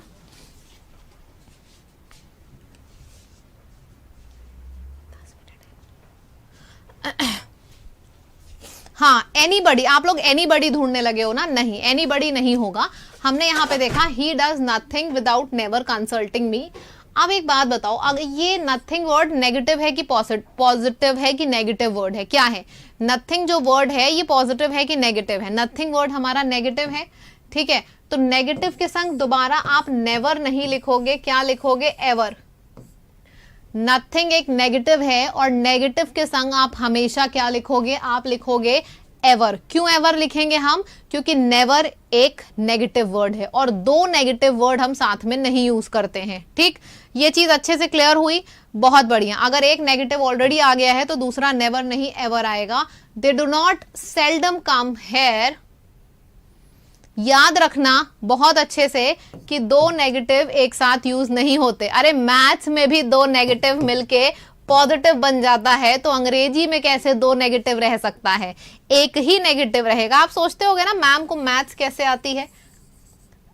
हाँ, एनीबडी, आप लोग एनीबडी ढूंढने लगे हो ना, नहीं एनीबडी नहीं होगा। हमने यहाँ पे देखा he does nothing without never consulting me. अब एक बात बताओ, अगर ये नथिंग वर्ड नेगेटिव है कि पॉजिटिव है कि नेगेटिव वर्ड है? क्या है? नथिंग जो वर्ड है ये पॉजिटिव है कि नेगेटिव है? नथिंग वर्ड हमारा नेगेटिव है, ठीक है। तो नेगेटिव के संग दोबारा आप नेवर नहीं लिखोगे, क्या लिखोगे? एवर। नथिंग एक नेगेटिव है और नेगेटिव के संग आप हमेशा क्या लिखोगे? आप लिखोगे एवर। क्यों एवर लिखेंगे हम? क्योंकि नेवर एक नेगेटिव वर्ड है और दो नेगेटिव वर्ड हम साथ में नहीं यूज करते हैं। ठीक, ये चीज अच्छे से क्लियर हुई? बहुत बढ़िया। अगर एक नेगेटिव ऑलरेडी आ गया है तो दूसरा नेवर नहीं एवर आएगा। They do not seldom come here. याद रखना बहुत अच्छे से कि दो नेगेटिव एक साथ यूज नहीं होते। अरे मैथ्स में भी दो नेगेटिव मिलके पॉजिटिव बन जाता है, तो अंग्रेजी में कैसे दो नेगेटिव रह सकता है? एक ही नेगेटिव रहेगा। आप सोचते होगे ना मैम को मैथ्स कैसे आती है?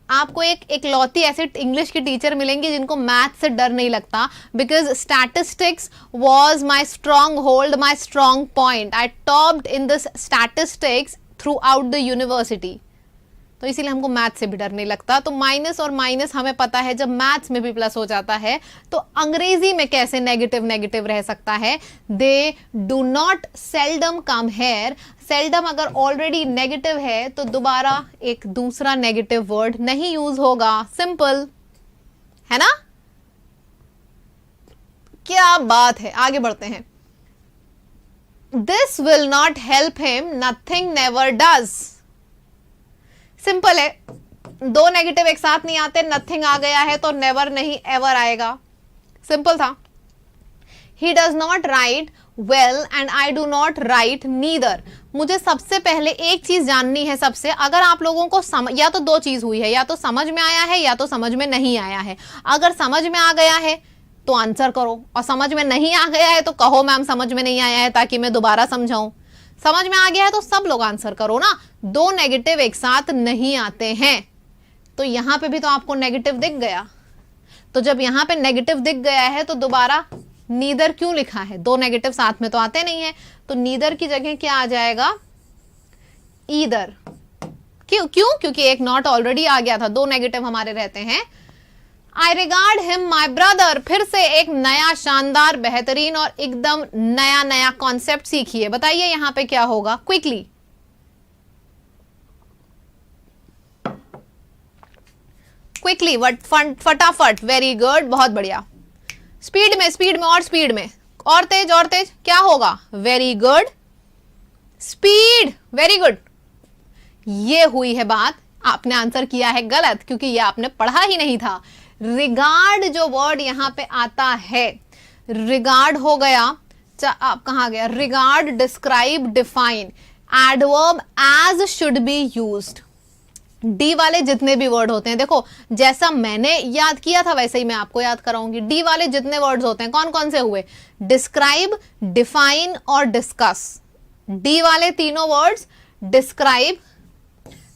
आपको एक लौती ऐसे इंग्लिश की टीचर मिलेंगी जिनको मैथ्स से डर नहीं लगता, because statistics was my strong hold, my strong point. I topped in this statistics through out the university. तो इसीलिए हमको मैथ्स से भी डर नहीं लगता। तो माइनस और माइनस हमें पता है, जब मैथ्स में भी प्लस हो जाता है तो अंग्रेजी में कैसे नेगेटिव नेगेटिव रह सकता है? They do not seldom come here. Seldom अगर ऑलरेडी नेगेटिव है तो दोबारा एक दूसरा नेगेटिव वर्ड नहीं यूज होगा। सिंपल है ना? क्या बात है। आगे बढ़ते हैं। This will not help him, nothing never does. Simple है, दो नेगेटिव एक साथ नहीं आते। नथिंग आ गया है तो नेवर नहीं एवर आएगा। सिंपल था। He does not right well and I do not right neither. मुझे सबसे पहले एक चीज जाननी है सबसे, अगर आप लोगों को या तो दो चीज हुई है, या तो समझ में आया है या तो समझ में नहीं आया है। अगर समझ में आ गया है तो आंसर करो, और समझ में नहीं आ गया है तो कहो मैम समझ में नहीं आया है, ताकि मैं दोबारा समझाऊं। समझ में आ गया है तो सब लोग आंसर करो ना। दो नेगेटिव एक साथ नहीं आते हैं। तो यहां पे भी तो आपको नेगेटिव दिख गया। तो जब यहां पे नेगेटिव दिख गया है तो दोबारा नीदर क्यों लिखा है? दो नेगेटिव साथ में तो आते नहीं है, तो नीदर की जगह क्या आ जाएगा? ईदर। क्यों? क्योंकि एक नॉट ऑलरेडी आ गया था, दो नेगेटिव हमारे रहते हैं। आई रिगार्ड हिम माई ब्रदर। फिर से एक नया शानदार बेहतरीन और एकदम नया कॉन्सेप्ट सीखिए। बताइए यहां पे क्या होगा? क्विकली फटाफट। वेरी गुड, बहुत बढ़िया। स्पीड में और तेज। क्या होगा? Very good, speed. Very good. ये हुई है बात। आपने आंसर किया है गलत, क्योंकि ये आपने पढ़ा ही नहीं था। रिगार्ड जो वर्ड यहां पे आता है, रिगार्ड हो गया, आप कहां गया? Regard, describe, define. Adverb as should be used. D वाले जितने भी वर्ड होते हैं, देखो जैसा मैंने याद किया था वैसे ही मैं आपको याद कराऊंगी। डी वाले जितने वर्ड्स होते हैं कौन कौन से हुए? डिस्क्राइब, डिफाइन और डिस्कस। डी वाले तीनों वर्ड्स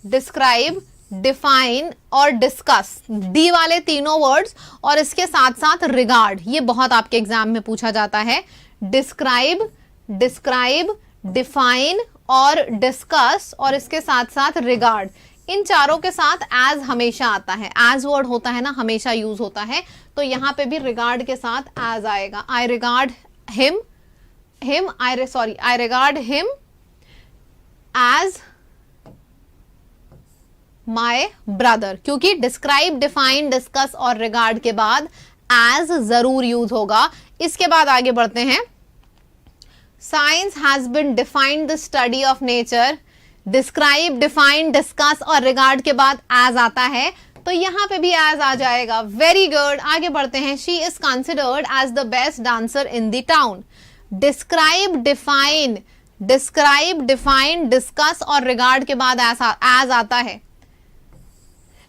डिस्क्राइब, डिफाइन और डिस्कस, डी वाले तीनों वर्ड्स। और इसके साथ साथ रिगार्ड, ये बहुत आपके एग्जाम में पूछा जाता है। डिस्क्राइब, डिफाइन और डिस्कस, और इसके साथ साथ रिगार्ड। इन चारों के साथ एज हमेशा आता है, एज वर्ड होता है ना, हमेशा यूज होता है। तो यहां पे भी रिगार्ड के साथ एज आएगा। I regard him, I regard him as my brother, क्योंकि डिस्क्राइब, डिफाइन, डिस्कस और रिगार्ड के बाद एज जरूर यूज होगा। इसके बाद आगे बढ़ते हैं। Science has been defined the study of nature. Describe, define, discuss और रिगार्ड के बाद एज आता है, तो यहां पे भी एज आ जाएगा। वेरी गुड, आगे बढ़ते हैं। She is considered as the best dancer in the town. Describe, define, discuss और रिगार्ड के बाद एज आता है।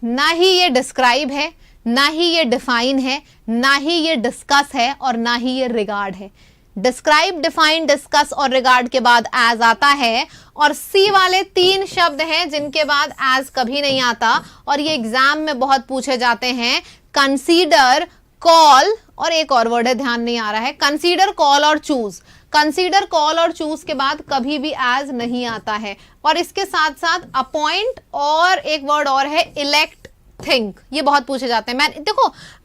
ना ही ये डिस्क्राइब है, ना ही ये डिफाइन है, ना ही ये डिस्कस है और ना ही ये रिगार्ड है। डिस्क्राइब, डिफाइन, डिस्कस और रिगार्ड के बाद एज आता है। और सी वाले तीन शब्द हैं जिनके बाद एज कभी नहीं आता, और ये एग्जाम में बहुत पूछे जाते हैं। कंसीडर, कॉल और एक और वर्ड है, ध्यान नहीं आ रहा है। कंसीडर, कॉल और चूज। कंसीडर, कॉल और चूज के बाद कभी भी एज नहीं आता है। और इसके साथ साथ अपॉइंट और एक वर्ड और है इलेक्ट, थिंक, ये बहुत पूछे जाते हैं।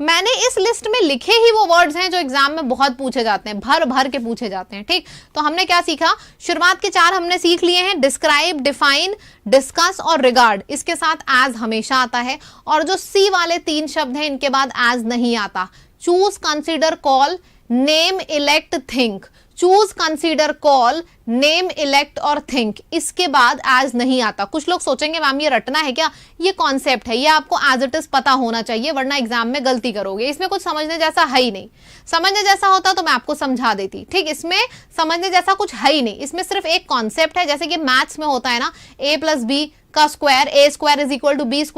मैंने इस लिस्ट में लिखे ही वो वर्ड्स हैं जो एग्जाम में बहुत पूछे जाते हैं, भर भर के पूछे जाते हैं। ठीक, तो हमने क्या सीखा? शुरुआत के 4 हमने सीख लिए हैं, डिस्क्राइब, डिफाइन, डिस्कस और रिगार्ड। इसके साथ एज हमेशा आता है। और जो सी वाले 3 शब्द हैं इनके बाद एज नहीं आता। Choose, consider, call, name, elect, think. Choose, consider, call, name, elect और थिंक, इसके बाद एज नहीं आता। कुछ लोग सोचेंगे मैम ये रटना है क्या? ये कॉन्सेप्ट है, ये आपको एज इट इज पता होना चाहिए, वरना एग्जाम में गलती करोगे। इसमें कुछ समझने जैसा है ही नहीं। समझने जैसा होता तो मैं आपको समझा देती। ठीक, इसमें समझने जैसा कुछ है ही नहीं। इसमें सिर्फ एक कॉन्सेप्ट है, जैसे कि मैथ्स में होता है ना, a + b का स्क्वायर, a² = b² =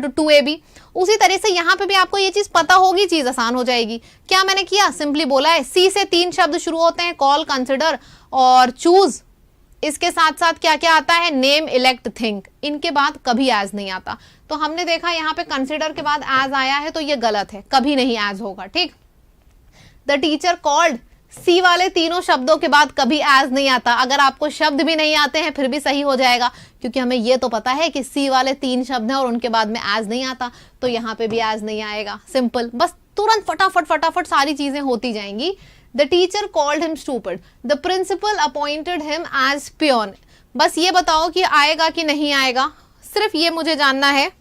2ab। उसी तरह से यहाँ पे भी आपको ये चीज पता होगी, चीज आसान हो जाएगी। क्या मैंने किया? सिंपली बोला है सी से 3 शब्द शुरू होते हैं, कॉल, कंसिडर और चूज। इसके साथ साथ क्या क्या आता है? Name, elect, think. इनके बाद कभी एज नहीं आता। तो हमने देखा यहाँ पे कंसिडर के बाद एज आया है, तो ये गलत है, कभी नहीं एज होगा। ठीक, द टीचर कॉल्ड, सी वाले तीनों शब्दों के बाद कभी एज नहीं आता। अगर आपको शब्द भी नहीं आते हैं फिर भी सही हो जाएगा, क्योंकि हमें ये तो पता है कि सी वाले 3 शब्द हैं और उनके बाद में एज नहीं आता, तो यहाँ पे भी एज नहीं आएगा। सिंपल, बस तुरंत फटाफट सारी चीजें होती जाएंगी। The teacher called him stupid. The principal appointed him as peon. बस ये बताओ कि आएगा कि नहीं आएगा, सिर्फ ये मुझे जानना है।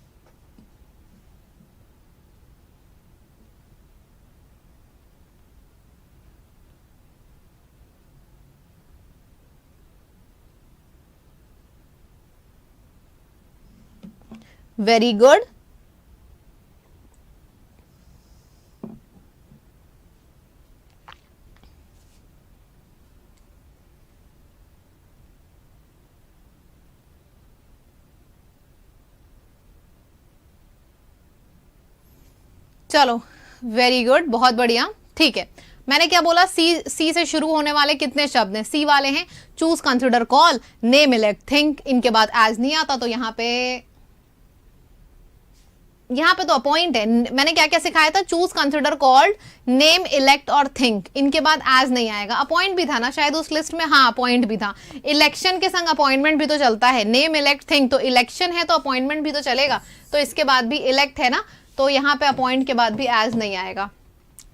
वेरी गुड, चलो वेरी गुड, बहुत बढ़िया। ठीक है, मैंने क्या बोला? सी से शुरू होने वाले कितने शब्द हैं? सी वाले हैं choose, consider, call, name, elect, think. इनके बाद एज नहीं आता, तो यहाँ पे तो अपॉइंट है। मैंने क्या क्या सिखाया था? Choose, consider, called, name, elect और थिंक। इनके बाद एज नहीं आएगा। अपॉइंट भी था ना शायद उस लिस्ट में? हाँ, अपॉइंट भी था। इलेक्शन के संग अपॉइंटमेंट भी तो चलता है। नेम, इलेक्ट, थिंक, तो इलेक्शन है तो अपॉइंटमेंट भी तो चलेगा, तो इसके बाद भी इलेक्ट है ना, तो यहाँ पे अपॉइंट के बाद भी एज नहीं आएगा।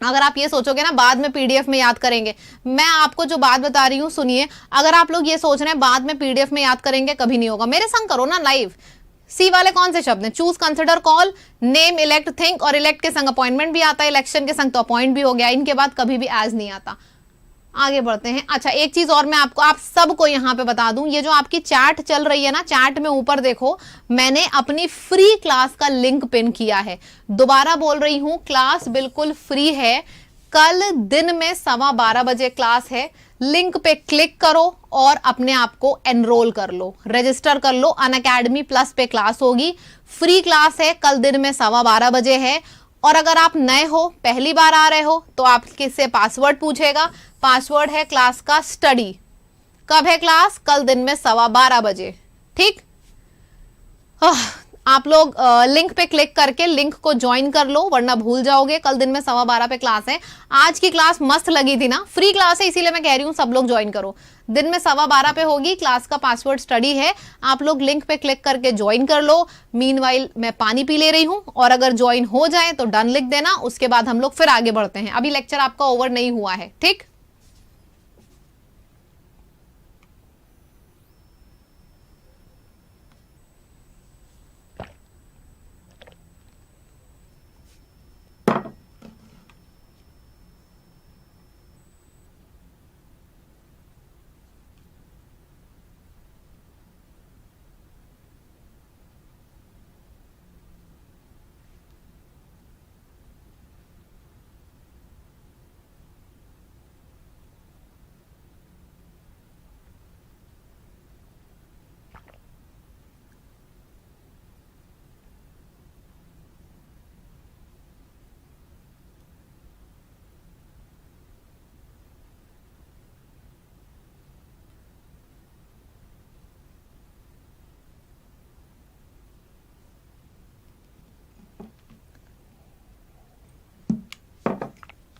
अगर आप ये सोचोगे ना बाद में पीडीएफ में याद करेंगे, मैं आपको जो बात बता रही हूँ सुनिए। अगर आप लोग ये सोच रहे हैं बाद में पीडीएफ में याद करेंगे, कभी नहीं होगा। मेरे संग करो ना लाइव। सी वाले कौन से शब्द हैं? Choose, consider, call, name, elect, think, और इलेक्ट के संग अपॉइंटमेंट भी आता है, इलेक्शन के संग तो अपॉइंट भी हो गया। इनके बाद कभी भी एज नहीं आता। आगे बढ़ते हैं। अच्छा, एक चीज और मैं आपको, आप सबको यहाँ पे बता दूं, ये जो आपकी चैट चल रही है ना, चैट में ऊपर देखो, मैंने अपनी फ्री क्लास का लिंक पिन किया है। दोबारा बोल रही हूं, क्लास बिल्कुल फ्री है। कल दिन में 12:15 बजे क्लास है, लिंक पे क्लिक करो और अपने आप को एनरोल कर लो, रजिस्टर कर लो। अनअकैडमी प्लस पे क्लास होगी, फ्री क्लास है, कल दिन में 12:15 बजे है। और अगर आप नए हो, पहली बार आ रहे हो, तो आपके से पासवर्ड पूछेगा, पासवर्ड है क्लास का स्टडी। कब है क्लास? कल दिन में 12:15 बजे, ठीक। आप लोग लिंक पे क्लिक करके लिंक को ज्वाइन कर लो, वरना भूल जाओगे। कल दिन में 12:15 पे क्लास है। आज की क्लास मस्त लगी थी ना, फ्री क्लास है, इसीलिए मैं कह रही हूँ सब लोग ज्वाइन करो। दिन में 12:15 पे होगी, क्लास का पासवर्ड स्टडी है, आप लोग लिंक पे क्लिक करके ज्वाइन कर लो। मीनवाइल मैं पानी पी ले रही हूँ, और अगर ज्वाइन हो जाए तो डन लिख देना, उसके बाद हम लोग फिर आगे बढ़ते हैं। अभी लेक्चर आपका ओवर नहीं हुआ है, ठीक।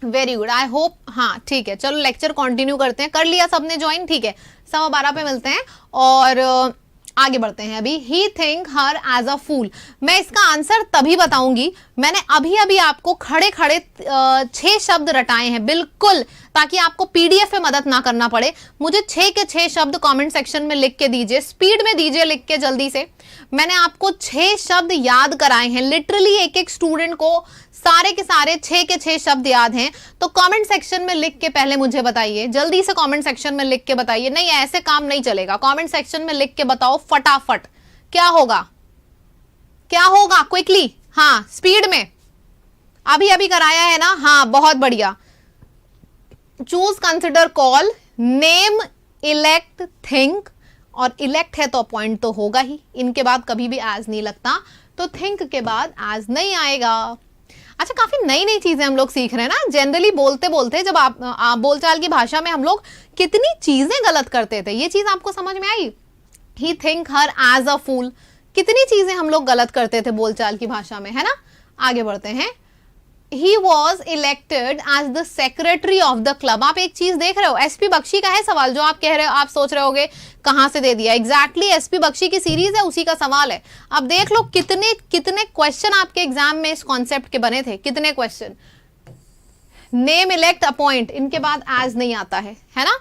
Very good, I hope. हाँ ठीक है, चलो लेक्चर कंटिन्यू करते हैं। कर लिया सबने ज्वाइन? ठीक है, 12:15 पे मिलते हैं और आगे बढ़ते हैं। अभी ही थिंक हर एज अ फूल, मैं इसका आंसर तभी बताऊंगी। मैंने अभी अभी आपको खड़े खड़े 6 शब्द रटाए हैं, बिल्कुल, ताकि आपको पीडीएफ में मदद ना करना पड़े। मुझे 6 के 6 शब्द कमेंट सेक्शन में लिख के दीजिए, स्पीड में दीजिए लिख के, जल्दी से। मैंने आपको 6 शब्द याद कराए हैं, लिटरली एक एक स्टूडेंट को सारे के सारे 6 के 6 शब्द याद हैं। तो कमेंट सेक्शन में लिख के पहले मुझे बताइए, जल्दी से कमेंट सेक्शन में लिख के बताइए। नहीं, ऐसे काम नहीं चलेगा, कमेंट सेक्शन में लिख के बताओ फटाफट। क्या होगा, क्या होगा, क्विकली, हाँ स्पीड में। अभी अभी कराया है ना, हाँ बहुत बढ़िया। Choose, consider, call, name, elect, think, और इलेक्ट है तो अपॉइंट तो होगा ही, इनके बाद कभी भी एज नहीं लगता, तो थिंक के बाद एज नहीं आएगा। अच्छा, काफी नई नई चीजें हम लोग सीख रहे हैं ना। जनरली बोलते बोलते जब आप बोलचाल की भाषा में हम लोग कितनी चीजें गलत करते थे, ये चीज आपको समझ में आई? ही थिंक हर एज अ फूल, कितनी चीजें हम लोग गलत करते थे बोलचाल की भाषा में, है ना। आगे बढ़ते हैं। He was elected as the secretary of the club। आप एक चीज देख रहे हो, एसपी बख्शी का है सवाल, जो आप कह रहे हो, आप सोच रहे होगे कहां से दे दिया। एग्जैक्टली एसपी बख्शी की सीरीज है, उसी का सवाल है। अब देख लो कितने कितने क्वेश्चन आपके एग्जाम में इस कॉन्सेप्ट के बने थे, कितने क्वेश्चन। नेम, इलेक्ट, अपॉइंट, इनके बाद एज नहीं आता है ना।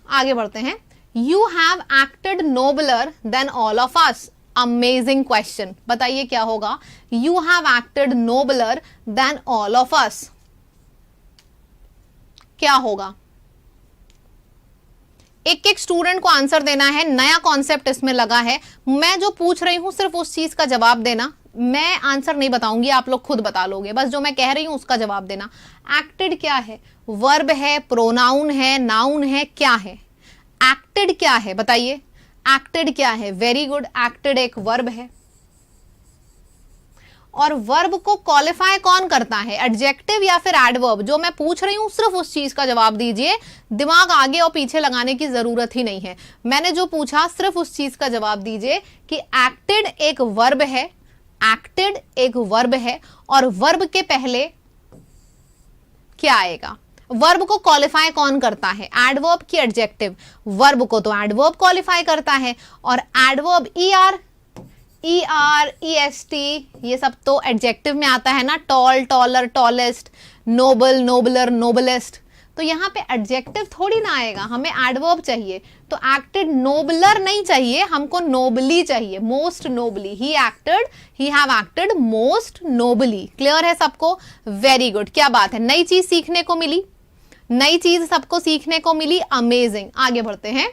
आगे बढ़ते हैं। You have acted nobler than all of us. Amazing question, बताइए क्या होगा। You have acted nobler than all of us, क्या होगा? एक एक स्टूडेंट को आंसर देना है, नया कॉन्सेप्ट इसमें लगा है। मैं जो पूछ रही हूं सिर्फ उस चीज का जवाब देना, मैं आंसर नहीं बताऊंगी, आप लोग खुद बता लोगे, बस जो मैं कह रही हूं उसका जवाब देना। एक्टेड क्या है? वर्ब है, प्रोनाउन है, नाउन है, क्या है? एक्टेड क्या है बताइए, एक्टेड क्या है? वेरी गुड, एक्टेड एक वर्ब है। और वर्ब को क्वालिफाई कौन करता है, एडजेक्टिव या फिर एडवर्ब? जो मैं पूछ रही हूं सिर्फ उस चीज का जवाब दीजिए, दिमाग आगे और पीछे लगाने की जरूरत ही नहीं है। मैंने जो पूछा सिर्फ उस चीज का जवाब दीजिए कि एक्टेड एक वर्ब है, एक्टेड एक वर्ब है, और वर्ब के पहले क्या आएगा? वर्ब को क्वालिफाई कौन करता है, एडवर्ब की एडजेक्टिव? वर्ब को तो एडवर्ब क्वालिफाई करता है, और एडवर्ब ER, EST, ये सब तो एडजेक्टिव में आता है ना। Tall, taller, tallest, noble, nobler, noblest. तो यहाँ पे एडजेक्टिव थोड़ी ना आएगा, हमें एडवर्ब चाहिए। तो एक्टेड नोबलर नहीं चाहिए, हमको नोबली चाहिए, most nobly. He have acted most nobly. Clear है सबको? वेरी गुड, क्या बात है, नई चीज सीखने को मिली, नई चीज सबको सीखने को मिली। अमेजिंग, आगे बढ़ते हैं।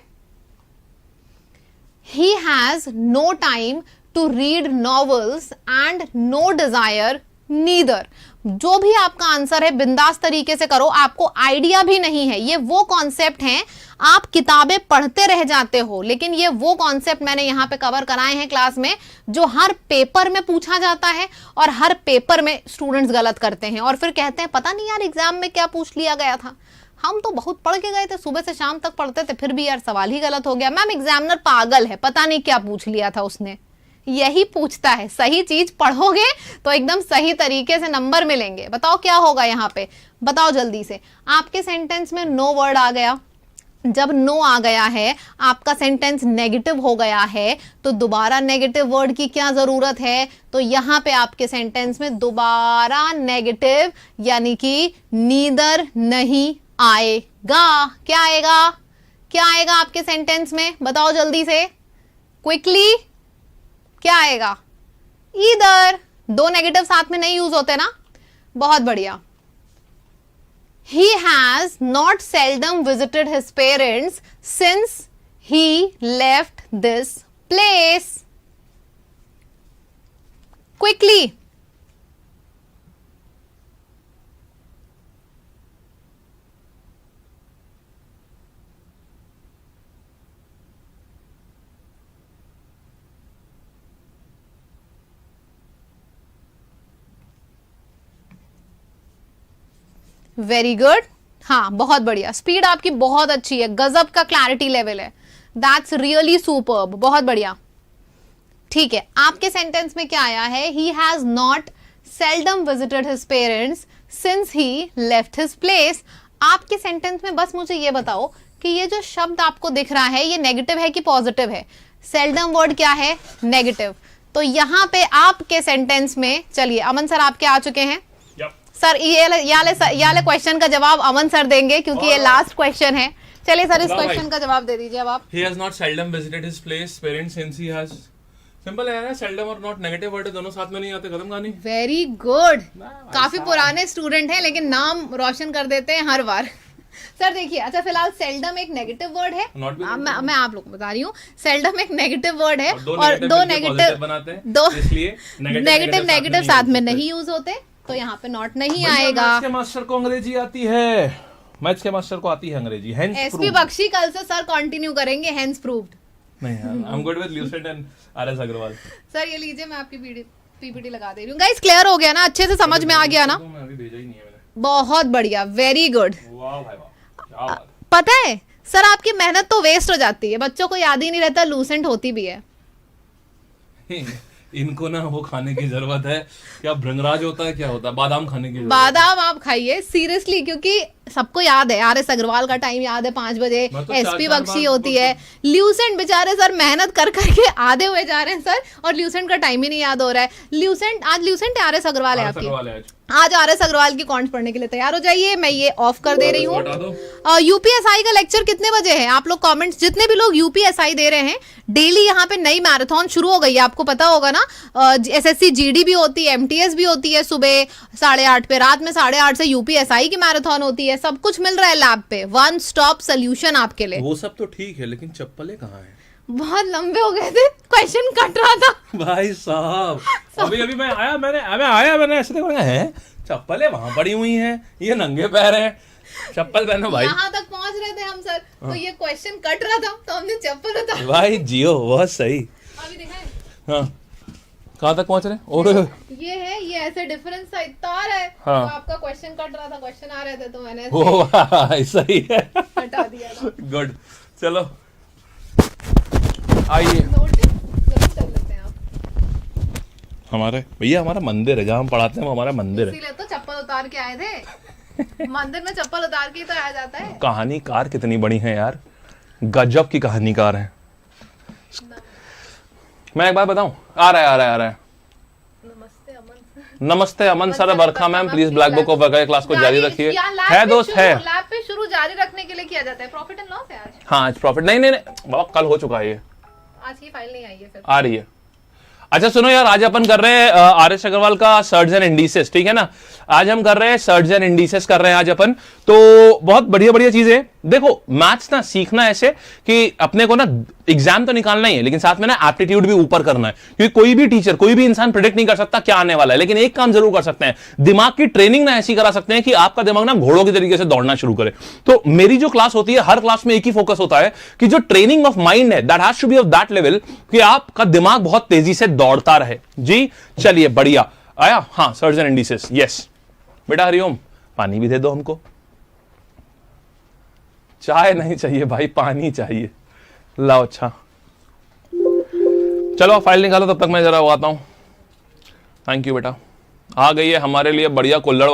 He has no time to read novels and no desire neither। जो भी आपका आंसर है बिंदास तरीके से करो, आपको आइडिया भी नहीं है। ये वो कॉन्सेप्ट हैं, आप किताबें पढ़ते रह जाते हो, लेकिन ये वो कॉन्सेप्ट मैंने यहाँ पे कवर कराए हैं क्लास में, जो हर पेपर में पूछा जाता है और हर पेपर में स्टूडेंट्स गलत करते हैं और फिर कहते हैं पता नहीं यार एग्जाम में क्या पूछ लिया गया था। हम तो बहुत पढ़ के गए थे, सुबह से शाम तक पढ़ते थे, फिर भी यार सवाल ही गलत हो गया। मैम एग्जामिनर पागल है, पता नहीं क्या पूछ लिया था उसने। यही पूछता है, सही चीज पढ़ोगे तो एकदम सही तरीके से नंबर मिलेंगे। बताओ क्या होगा यहाँ पे, बताओ जल्दी से। आपके सेंटेंस में नो वर्ड आ गया, जब नो आ गया है आपका सेंटेंस नेगेटिव हो गया है, तो दोबारा नेगेटिव वर्ड की क्या जरूरत है, तो यहां पे आपके सेंटेंस में दोबारा नेगेटिव यानी कि नीदर नहीं आएगा। क्या आएगा, क्या आएगा आपके सेंटेंस में, बताओ जल्दी से क्विकली, क्या आएगा? ईदर। दो नेगेटिव साथ में नहीं यूज होते ना, बहुत बढ़िया। He has not seldom visited his parents since he left this place. Quickly. Very good, हाँ बहुत बढ़िया, स्पीड आपकी बहुत अच्छी है, गजब का क्लैरिटी लेवल है, दैट्स रियली सुपर्ब, बहुत बढ़िया। ठीक है, आपके सेंटेंस में क्या आया है? He has not seldom visited his parents since he left his place. आपके सेंटेंस में बस मुझे ये बताओ कि ये जो शब्द आपको दिख रहा है ये नेगेटिव है कि पॉजिटिव है? सेल्डम वर्ड क्या है? नेगेटिव। तो यहां पे आपके सेंटेंस में, चलिए अमन सर आपके आ चुके हैं। सर ये क्वेश्चन का जवाब अमन सर देंगे क्योंकि ये लास्ट क्वेश्चन है। चलिए सर इस क्वेश्चन का जवाब दे दीजिए अब आप। He has not seldom visited his place parents since he has, simple है यार, seldom और not नेगेटिव वर्ड दोनों साथ में नहीं आते, खत्म कहानी। वेरी गुड, काफी पुराने स्टूडेंट हैं लेकिन नाम रोशन कर देते हैं हर बार। सर देखिए, अच्छा फिलहाल सेल्डम एक नेगेटिव वर्ड है, मैं आप लोग को बता रही हूँ, सेल्डम एक नेगेटिव वर्ड है और दो नेगेटिव बनाते हैं, दो नेगेटिव साथ में नहीं यूज होते, तो यहाँ पे नॉट नहीं आएगा। मैथ्स के मास्टर को अंग्रेजी आती है, मैथ्स के मास्टर को आती है अंग्रेजी। हेंस एसपी बख्शी कल से सर कंटिन्यू करेंगे, हेंस प्रूव्ड। नहीं, I am good with Lucent and RS Agrawal. Sir ये लीजिए, मैं आपकी पीपीटी लगा दे रही हूँ। गाइस क्लियर हो गया ना, अच्छे से समझ में आ गया ना? मैं अभी भेजा ही नहीं है मैंने। बहुत बढ़िया, वेरी गुड। वाह भाई वाह, क्या बात। पता है सर आपकी मेहनत तो वेस्ट हो जाती है, बच्चों को याद ही नहीं रहता लूसेंट होती भी है। इनको ना वो खाने की जरूरत है, क्या भृंगराज होता है, क्या होता है, बादाम खाने की जरूरत। बादाम आप खाइए सीरियसली, क्योंकि सबको याद है आरएस अग्रवाल का टाइम याद है 5 बजे, तो एसपी बख्शी होती है, ल्यूसेंट बेचारे सर मेहनत कर करके आधे हुए जा रहे हैं सर, और ल्यूसेंट का टाइम ही नहीं याद हो रहा है। ल्यूसेंट आज ल्यूसेंट है, आरएस अग्रवाल है आपकी। आज आरएस अग्रवाल की कॉन्ट पढ़ने के लिए तैयार हो जाइए, मैं ये ऑफ कर दे रही हूँ। यूपीएसआई का लेक्चर कितने बजे है? आप लोग कमेंट्स, जितने भी लोग यूपीएसआई दे रहे हैं, डेली यहाँ पे नई मैराथन शुरू हो गई है, आपको पता होगा ना। एसएससी जीडी भी होती है, एमटीएस भी होती है सुबह 8:30 पे, रात में 8:30 से यूपीएसआई की मैराथन होती है, सब कुछ मिल रहा है लैब पे, वन स्टॉप सोल्यूशन आपके लिए। वो सब तो ठीक है, लेकिन चप्पलें कहाँ हैं? बहुत लंबे हो गए थे, क्वेश्चन कट रहा था भाई साहब। अभी मैं आया मैंने ऐसे देखा है चप्पलें वहां पड़ी हुई हैं, ये नंगे पैर हैं, चप्पल पहनो भाई। यहाँ तक पहुंच रहे थे हम सर, तो ये क्वेश्चन कट रहा था तो हमने चप्पल उतार। भाई जियो, बहुत सही। अभी दिखाएं? हाँ, कहाँ तक पहुंच रहे? और ये है, ये ऐसे डिफरेंस सा तार है। हाँ। तो आपका क्वेश्चन कट रहा था, क्वेश्चन आ रहे थे, तो मैंने ओ भाई सही है, हटा दिया था। गुड। चलो आइए, नोटिस जरूर कर लेते हैं आप। हमारे भैया, हमारा मंदिर है जहाँ हम पढ़ाते हैं, वो हमारा मंदिर है, इसीलिए तो चप्पल उतार के आए थे। मंदिर में चप्पल उतार के ही तो आया जाता है। कहानीकार कितनी बड़ी है यार, गजब की कहानीकार है। मैं एक बात बताऊं, आ रहा है। नमस्ते Aman sir, Barkha ma'am, please black book of work class को जारी रखिए। है दोस्त है, लैब पे शुरू जारी रखने के लिए किया जाता है। प्रॉफिट एंड लॉस है आज। हाँ आज प्रॉफिट नहीं बाबा, कल हो चुका है ये, आज की फाइल नहीं आई है फिर। आ रही है। अच्छा सुनो यार, आज अपन कर रहे हैं आर.एस. अग्रवाल का सर्ट्स एंड इंडिसेस, ठीक है ना। आज हम कर रहे हैं सर्ट्स एंड इंडिसेस कर रहे हैं आज अपन, तो बहुत बढ़िया बढ़िया चीजें। देखो मैथ्स ना सीखना ऐसे कि अपने को ना एग्जाम तो निकालना ही है, लेकिन साथ में ना एप्टीट्यूड भी ऊपर करना है, क्योंकि कोई भी टीचर कोई भी इंसान प्रेडिक्ट नहीं कर सकता क्या आने वाला है। लेकिन एक काम जरूर कर सकते हैं, दिमाग की ट्रेनिंग ना ऐसी करा सकते हैं कि आपका दिमाग ना घोड़ों की तरीके से दौड़ना शुरू करे। तो मेरी जो क्लास होती है, हर क्लास में एक ही फोकस होता है कि जो ट्रेनिंग ऑफ माइंड है that has to be of that level कि आपका दिमाग बहुत तेजी से दौड़ता रहे। जी चलिए बढ़िया आया। हाँ सर्ट्स एंड इंडिसेस, यस बेटा हरिओम, पानी भी दे दो हमको। चाय नहीं चाहिए भाई, पानी चाहिए, लाओ। अच्छा चलो फाइल निकालो, तब तक मैं जरा वो आता हूं। थैंक यू बेटा। आ गई है हमारे लिए बढ़िया कुल्हड़